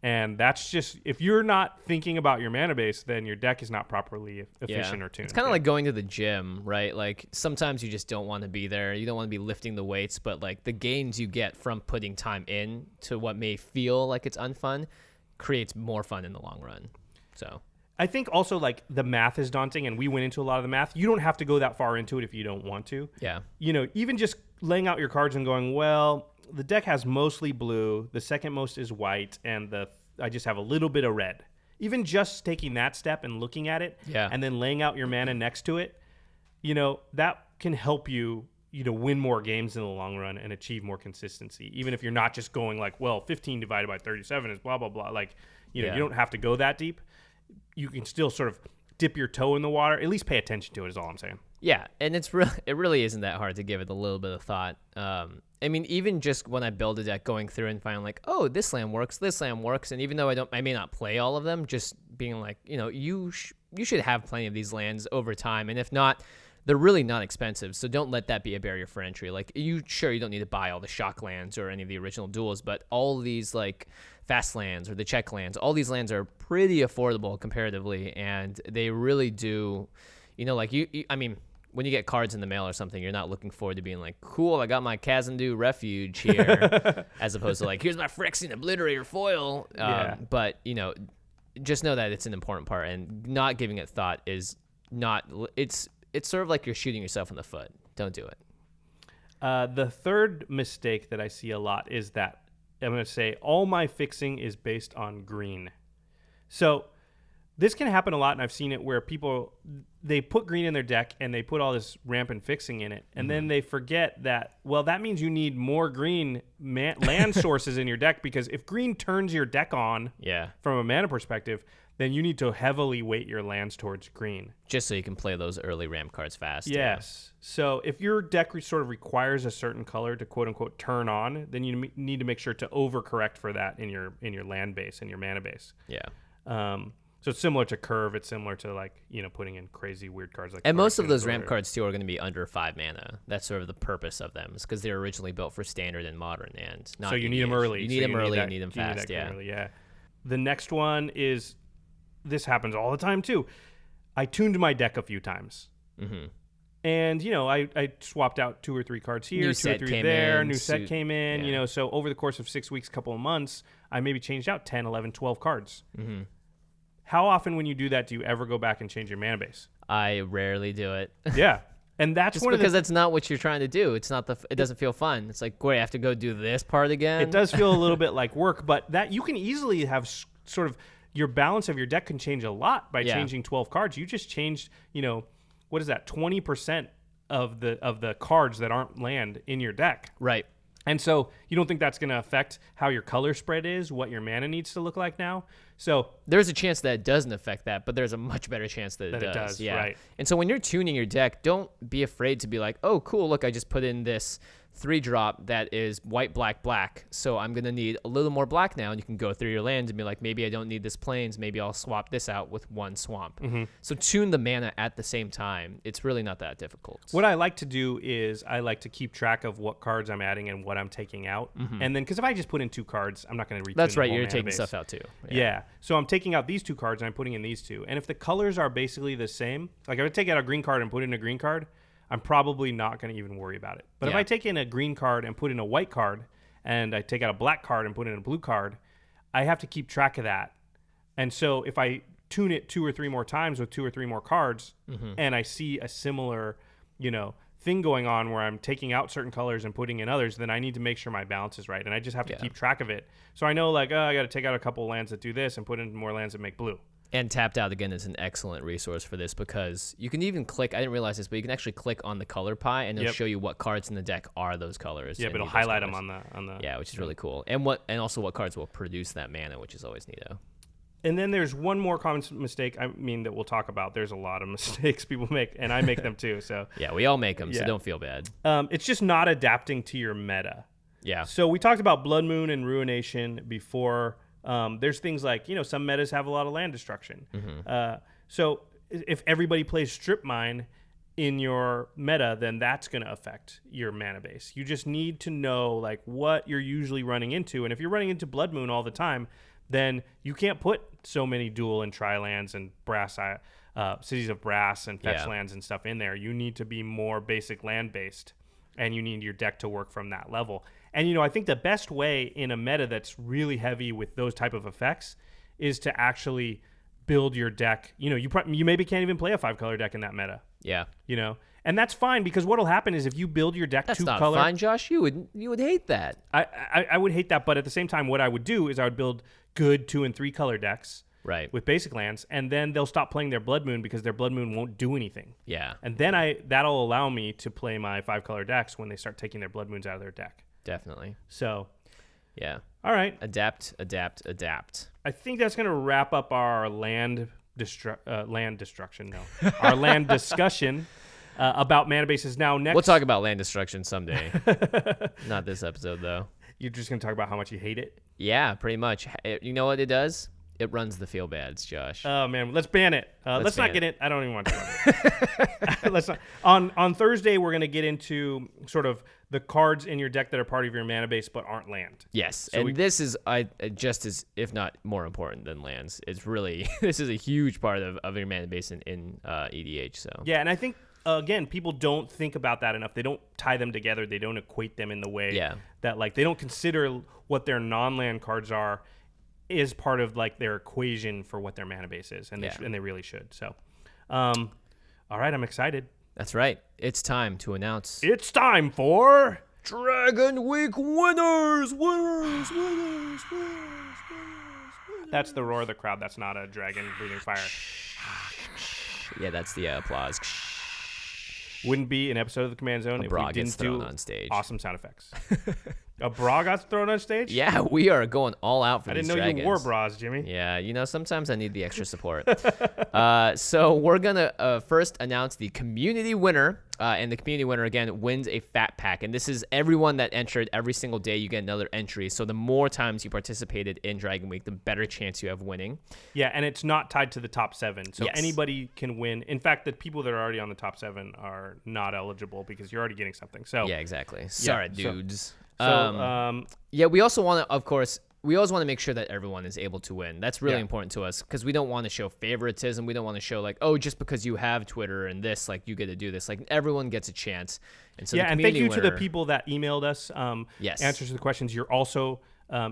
And that's just, if you're not thinking about your mana base, then your deck is not properly efficient or tuned. It's kind of like going to the gym, right? Like sometimes you just don't want to be there. You don't want to be lifting the weights, but like the gains you get from putting time in to what may feel like it's unfun creates more fun in the long run. So I think also like the math is daunting, and we went into a lot of the math. You don't have to go that far into it if you don't want to. Yeah. Even just laying out your cards and going, well, the deck has mostly blue, the second most is white, and I just have a little bit of red. Even just taking that step and looking at it, and then laying out your mana next to it, that can help you, win more games in the long run and achieve more consistency. Even if you're not just going like, well, 15 divided by 37 is blah, blah, blah. Like, you don't have to go that deep. You can still sort of dip your toe in the water. At least pay attention to it is all I'm saying. Yeah, and it really isn't that hard to give it a little bit of thought. I mean, even just when I build a deck, going through and finding like, oh, this land works, and even though I may not play all of them, just being like, you should have plenty of these lands over time, and if not, they're really not expensive, so don't let that be a barrier for entry. Like, you don't need to buy all the shock lands or any of the original duels, but all these like fast lands or the check lands, all these lands are pretty affordable comparatively, and they really do, like I mean, when you get cards in the mail or something, you're not looking forward to being like, cool, I got my Kazandu Refuge here, as opposed to like, here's my Phyrexian Obliterator foil. But, just know that it's an important part, and not giving it thought is not, it's sort of like you're shooting yourself in the foot. Don't do it. The third mistake that I see a lot is that I'm going to say all my fixing is based on green. So this can happen a lot, and I've seen it where people, they put green in their deck and they put all this ramp and fixing in it, and then they forget that, well, that means you need more green land sources in your deck, because if green turns your deck on from a mana perspective, then you need to heavily weight your lands towards green. Just so you can play those early ramp cards fast. Yes. So if your deck sort of requires a certain color to quote-unquote turn on, then you need to make sure to overcorrect for that in your land base and your mana base. Yeah. So it's similar to Curve. It's similar to, like, you know, putting in crazy weird cards like. And most of those ramp cards too are going to be under 5 mana. That's sort of the purpose of them, is because they're originally built for standard and modern, and not. So you EDH. need them early. You need them early. You need them fast. Yeah. The next one is, this happens all the time too. I tuned my deck a few times. Mm-hmm. And, you know, I swapped out 2 or 3 cards here, New 2 or set 3 came there, in, new set came in, yeah. you know, so over the course of 6 weeks, couple of months, I maybe changed out 10, 11, 12 cards. Mm-hmm. How often when you do that do you ever go back and change your mana base? I rarely do it. Yeah. And that's just because that's not what you're trying to do. It's not it doesn't feel fun. It's like, great, I have to go do this part again. It does feel a little bit like work, but that you can easily have sort of your balance of your deck can change a lot by changing 12 cards. You just changed, you know, what is that? 20% of the cards that aren't land in your deck. Right. And so you don't think that's going to affect how your color spread is, what your mana needs to look like now? So there's a chance that it doesn't affect that, but there's a much better chance that it does. Yeah. Right. And so when you're tuning your deck, don't be afraid to be like, oh, cool, look, I just put in this 3-drop that is white, black, black. So I'm going to need a little more black now. And you can go through your lands and be like, maybe I don't need this plains. Maybe I'll swap this out with 1 swamp. Mm-hmm. So tune the mana at the same time. It's really not that difficult. What I like to do is I like to keep track of what cards I'm adding and what I'm taking out. Mm-hmm. And then, because if I just put in 2 cards, I'm not going to retune That's right. the whole You're mana taking base. stuff out too. Yeah. So I'm taking out these 2 cards and I'm putting in these 2. And if the colors are basically the same, like if I take out a green card and put in a green card, I'm probably not going to even worry about it. But if I take in a green card and put in a white card, and I take out a black card and put in a blue card, I have to keep track of that. And so if I tune it 2 or 3 more times with 2 or 3 more cards, and I see a similar, you know, thing going on where I'm taking out certain colors and putting in others, then I need to make sure my balance is right. And I just have to keep track of it. So I know, like, I got to take out a couple lands that do this and put in more lands that make blue. And Tapped Out, again, is an excellent resource for this, because you can even click, I didn't realize this, but you can actually click on the color pie and it'll show you what cards in the deck are those colors. Yeah, but it'll highlight them on the Yeah, which is really cool. And also what cards will produce that mana, which is always neato. And then there's one more common mistake, I mean, that we'll talk about. There's a lot of mistakes people make, and I make them too. So yeah, we all make them, so don't feel bad. It's just not adapting to your meta. Yeah. So we talked about Blood Moon and Ruination before. There's things like, you know, some metas have a lot of land destruction. Mm-hmm. So if everybody plays Strip Mine in your meta, then that's going to affect your mana base. You just need to know, like, what you're usually running into. And if you're running into Blood Moon all the time, then you can't put so many dual and tri lands and brass cities of brass and fetch lands and stuff in there. You need to be more basic land based, and you need your deck to work from that level. And, you know, I think the best way in a meta that's really heavy with those type of effects is to actually build your deck. You know, you maybe can't even play a 5-color deck in that meta. Yeah. You know, and that's fine, because what'll happen is if you build your deck 2-color. That's not fine, Josh. You would hate that. I would hate that, but at the same time, what I would do is I would build good 2- and 3-color decks. Right. With basic lands, and then they'll stop playing their Blood Moon because their Blood Moon won't do anything. Yeah. And then that'll allow me to play my 5-color decks when they start taking their Blood Moons out of their deck. Definitely. So, yeah. All right. Adapt. I think that's going to wrap up our land destruction. No, our land discussion about mana bases. Now, next we'll talk about land destruction someday. Not this episode, though. You're just going to talk about how much you hate it? Yeah, pretty much. You know what it does? It runs the feel bads, Josh. Oh man, let's ban it. Let's not get it. I don't even want to talk about it. Let's not. On Thursday, we're going to get into sort of the cards in your deck that are part of your mana base but aren't land. Yes, so this is just as, if not more important than lands. It's really, this is a huge part of your mana base in EDH. So yeah, and I think again, people don't think about that enough. They don't tie them together. They don't equate them in the way that, like, they don't consider what their non-land cards are is part of, like, their equation for what their mana base is, and they really should. So, all right, I'm excited. That's right. It's time to announce. It's time for DragonWeek Winners. That's the roar of the crowd. That's not a dragon breathing fire. Yeah, that's the applause. Wouldn't be an episode of the Command Zone if we didn't do on stage. Awesome sound effects. A bra got thrown on stage? Yeah, we are going all out for these dragons. I didn't know you wore bras, Jimmy. Yeah, sometimes I need the extra support. So we're going to first announce the community winner. And the community winner, again, wins a fat pack. And this is everyone that entered every single day. You get another entry. So the more times you participated in Dragon Week, the better chance you have winning. Yeah, and it's not tied to the top 7. So yes. Anybody can win. In fact, the people that are already on the top 7 are not eligible because you're already getting something. So yeah, exactly. Sorry, dudes. Yeah, we also want to, of course, we always want to make sure that everyone is able to win. That's really important to us because we don't want to show favoritism. We don't want to show like, oh, just because you have Twitter and this, like you get to do this. Like everyone gets a chance. And so and thank you to the people that emailed us answers to the questions. You're also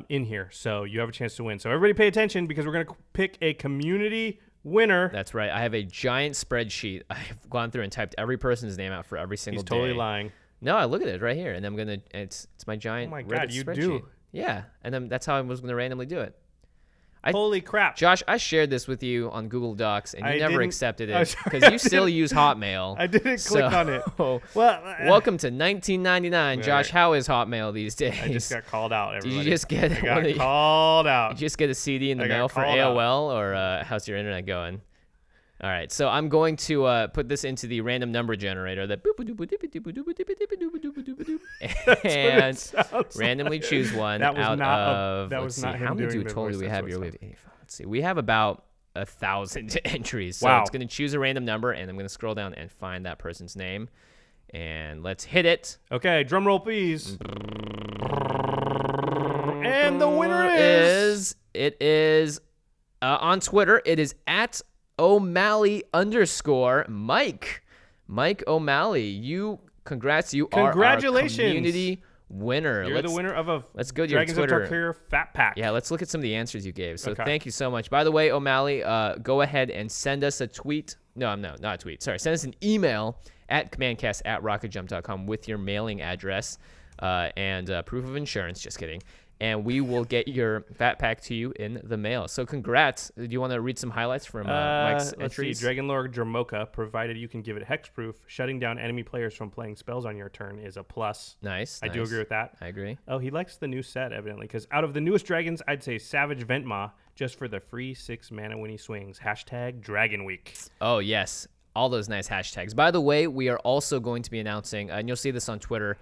in here, so you have a chance to win. So everybody pay attention because we're going to pick a community winner. That's right. I have a giant spreadsheet. I've gone through and typed every person's name out for every single day. He's totally lying. No, I look at it right here, and I'm gonna. It's my giant. Oh my Reddit God, you spreadsheet. do. Yeah, and then that's how I was gonna randomly do it. Holy crap, Josh! I shared this with you on Google Docs, and you never accepted it because I you still use Hotmail. I didn't click on it. Well, welcome to 1999, Josh. Right. How is Hotmail these days? I just got called out. Everybody. Did you just get called out? You just get a CD in the mail for AOL, or how's your internet going? All right, so I'm going to put this into the random number generator and randomly choose one out of. That was not him. How many do totally we have here? Let's see. We have about 1,000 entries. So it's going to choose a random number, and I'm going to scroll down and find that person's name. And let's hit it. Okay, drum roll, please. And the winner is on Twitter. It is at O'Malley_Mike. Mike O'Malley, congrats. Congratulations. Are our community winner. You're the winner of a let's go to Dragons your Twitter. of Tarkir fat pack. Yeah, let's look at some of the answers you gave. So thank you so much. By the way, O'Malley, go ahead and send us a tweet. No, not a tweet. Sorry, send us an email at commandcast@rocketjump.com with your mailing address and proof of insurance. Just kidding. And we will get your fat pack to you in the mail. So congrats. Do you want to read some highlights from Mike's entries? Let's see. Dragonlord Dramoka, provided you can give it hexproof, shutting down enemy players from playing spells on your turn is a plus. Nice. I do agree with that. I agree. Oh, he likes the new set, evidently, because out of the newest dragons, I'd say Savage Ventmaw, just for the free 6 mana when he swings. #DragonWeek. Oh, yes. All those nice hashtags. By the way, we are also going to be announcing, and you'll see this on Twitter,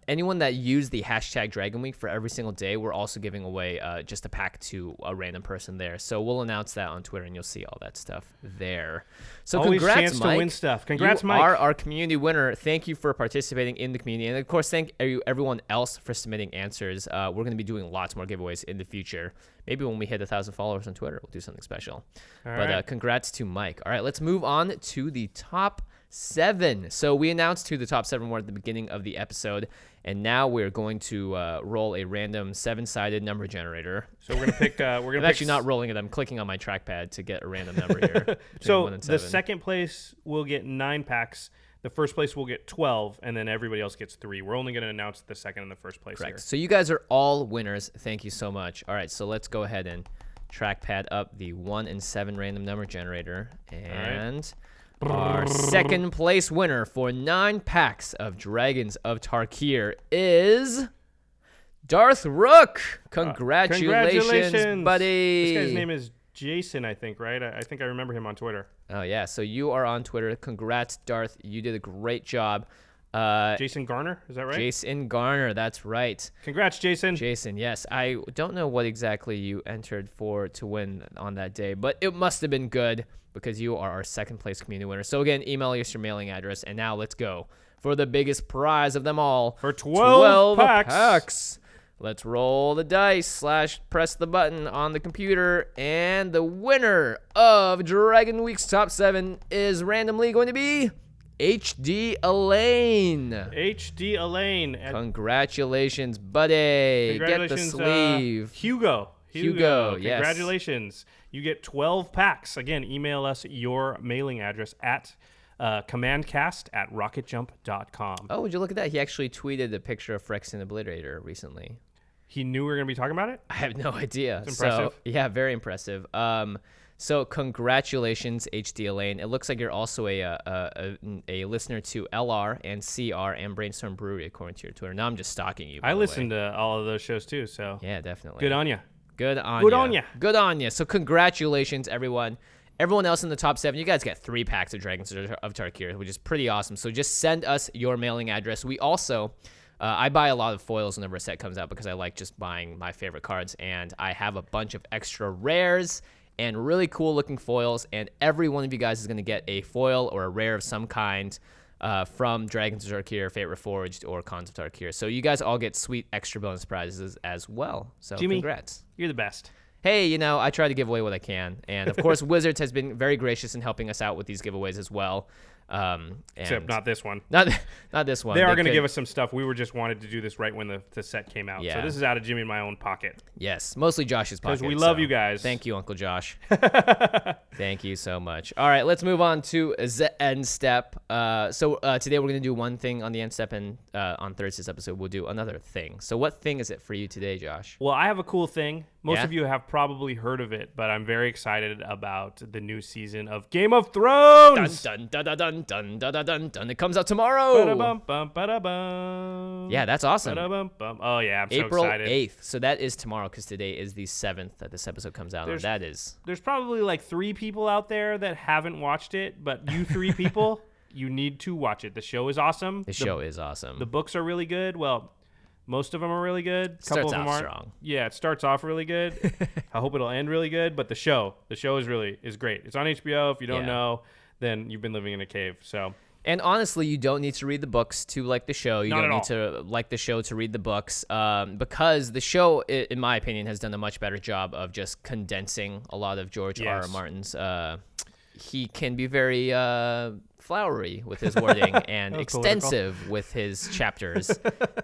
anyone that used the hashtag Dragon Week for every single day, we're also giving away just a pack to a random person there. So we'll announce that on Twitter, and you'll see all that stuff there. So always congrats, chance Mike. To win stuff. Congrats, you Mike. are our community winner. Thank you for participating in the community, and of course, thank everyone else for submitting answers. We're going to be doing lots more giveaways in the future. Maybe when we hit 1,000 followers on Twitter, we'll do something special. But congrats to Mike. All right, let's move on to the top 7. So we announced who the top 7 were at the beginning of the episode, and now we're going to roll a random 7-sided number generator. So we're gonna pick. I'm actually not rolling it. I'm clicking on my trackpad to get a random number here. So the second place will get 9 packs. The first place will get 12, and then everybody else gets 3. We're only going to announce the second and the first place. Correct. Here. So you guys are all winners. Thank you so much. All right, so let's go ahead and trackpad up the 1 and 7 random number generator, and our second place winner for 9 packs of Dragons of Tarkir is Darth Rook. Congratulations, buddy. This guy's name is Jason, I think, right? I think I remember him on Twitter. Oh, yeah. So you are on Twitter. Congrats, Darth. You did a great job. Jason Garner, is that right? Jason Garner, that's right. Congrats, Jason. Jason, yes. I don't know what exactly you entered for to win on that day, but it must have been good because you are our second place community winner. So again, email us your mailing address, and now let's go for the biggest prize of them all. For 12 packs. Let's roll the dice / press the button on the computer, and the winner of Dragon Week's top 7 is randomly going to be hdallain. hdallain. Congratulations, buddy. Congratulations, get the sleeve. Hugo, yes. Congratulations. You get 12 packs. Again, email us your mailing address at commandcast@rocketjump.com. Oh, would you look at that? He actually tweeted a picture of Phyrexian Obliterator recently. he knew we were going to be talking about it? I have no idea. It's impressive. So, yeah, very impressive. So congratulations, hdallain. It looks like you're also a listener to LR and CR and Brainstorm Brewery, according to your Twitter. Now I'm just stalking you. I listen to all of those shows too, so yeah, definitely. good on you. Good on Good ya. on ya. Good on ya. So congratulations, everyone. Everyone else in the top 7, you guys get 3 packs of Dragons of Tarkir, which is pretty awesome. So just send us your mailing address. We also, I buy a lot of foils whenever a set comes out because I like just buying my favorite cards, and I have a bunch of extra rares and really cool looking foils, and every one of you guys is going to get a foil or a rare of some kind from Dragons of Tarkir, Fate Reforged, or Cons of Tarkir. So you guys all get sweet extra bonus prizes as well. So Jimmy, congrats. You're the best. Hey, I try to give away what I can. And, of course, Wizards has been very gracious in helping us out with these giveaways as well. Except not this one. Not this one. They are going to give us some stuff. We were just wanted to do this right when the set came out. Yeah. So this is out of Jimmy and my own pocket. Yes, mostly Josh's pocket. Because we love you guys. Thank you, Uncle Josh. Thank you so much. All right, let's move on to the end step. So today we're going to do one thing on the end step, and on Thursday's episode we'll do another thing. So what thing is it for you today, Josh? Well, I have a cool thing. Most Yeah? of you have probably heard of it, but I'm very excited about the new season of Game of Thrones. Dun, dun, dun, dun, dun, dun, dun, dun, dun. It comes out tomorrow. Ba-da-bum, bum, ba-da-bum. Yeah, that's awesome. Ba-da-bum, bum. Oh, yeah, I'm April so excited. 8th. So that is tomorrow because today is the 7th that this episode comes out. And that is... There's probably like 3 people out there that haven't watched it, but you 3 people, you need to watch it. The show is awesome. The show is awesome. The books are really good. Well, most of them are really good. A couple Starts of them off aren't. strong. Yeah, it starts off really good. I hope it'll end really good. But the show is great. It's on HBO. If you don't know, then you've been living in a cave. So. And honestly, you don't need to read the books to like the show. You don't need to like the show to read the books, because the show, in my opinion, has done a much better job of just condensing a lot of George R.R. Martin's. He can be very flowery with his wording and extensive with his chapters,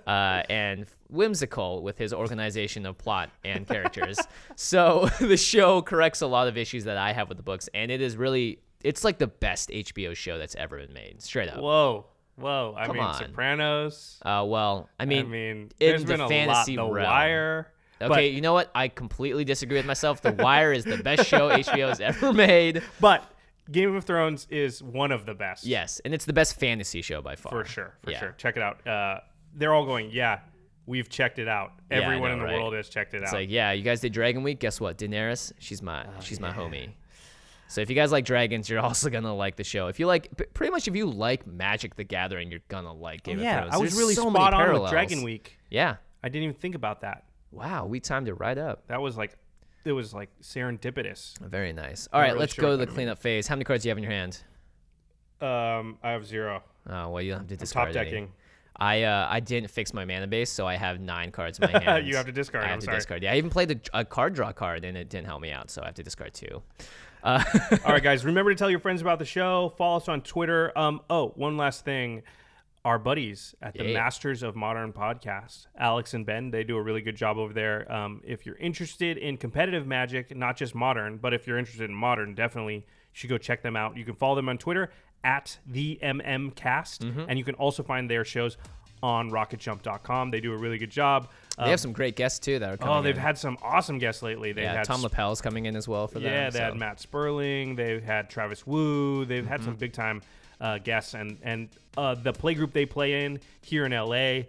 and whimsical with his organization of plot and characters. So the show corrects a lot of issues that I have with the books, and it is really... It's like the best HBO show that's ever been made, straight up. Whoa. I Come mean, on. Sopranos. Well, I mean there's in been the a fantasy lot. The realm. Wire. Okay, you know what? I completely disagree with myself. The Wire is the best show HBO has ever made. But Game of Thrones is one of the best. Yes, and it's the best fantasy show by far. For sure. Check it out. They're all going, we've checked it out. Everyone in the world has checked it out. It's like, you guys did Dragon Week. Guess what? Daenerys, she's my homie. So if you guys like dragons, you're also gonna like the show. If you like, pretty much, if you like Magic: The Gathering, you're gonna like Game of Thrones. I was There's really so spot many on parallels. with Dragon Week. Yeah. I didn't even think about that. Wow, we timed it right up. That was like, it was like serendipitous. Very nice. All right, really let's sure go to what the that cleanup phase. How many cards do you have in your hand? I have 0. Oh well, you don't have to I'm discard top any. decking. I didn't fix my mana base, so I have 9 cards in my hand. You have to discard. I have to discard. Yeah, I even played a card draw card, and it didn't help me out, so I have to discard 2. All right, guys. Remember to tell your friends about the show. Follow us on Twitter. One last thing. Our buddies at the Masters of Modern podcast, Alex and Ben, they do a really good job over there. If you're interested in competitive Magic, not just Modern, but if you're interested in Modern, definitely you should go check them out. You can follow them on Twitter at the MMcast, and you can also find their shows on rocketjump.com. They do a really good job. They have some great guests too that are coming. They've had some awesome guests lately. They've had Tom Lapel's coming in as well for them. Yeah, they had Matt Sperling. They've had Travis Wu. They've had some big time guests, and the play group they play in here in LA.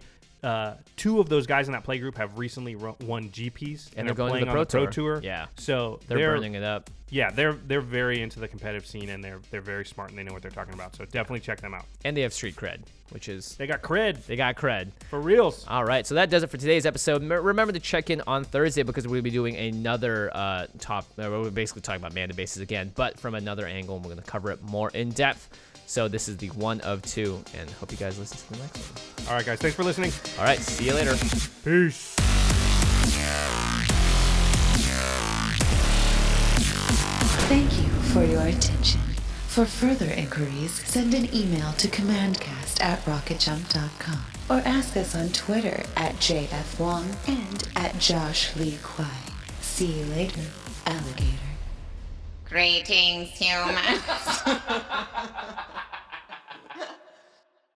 2 of those guys in that play group have recently won GPs, and they're going playing to the Pro Tour. Yeah, so they're burning it up. Yeah, they're very into the competitive scene, and they're very smart, and they know what they're talking about. So definitely check them out. And they have street cred, which is they got cred. They got cred for reals. All right, so that does it for today's episode. Remember to check in on Thursday because we'll be doing another we're basically talking about mana bases again, but from another angle, and we're going to cover it more in depth. So this is the 1 of 2, and hope you guys listen to the next one. All right, guys. Thanks for listening. All right, see you later. Peace. Thank you for your attention. For further inquiries, send an email to commandcast@rocketjump.com or ask us on Twitter @JFWong and @JoshLeeKwai. See you later, alligator. Greetings, humans.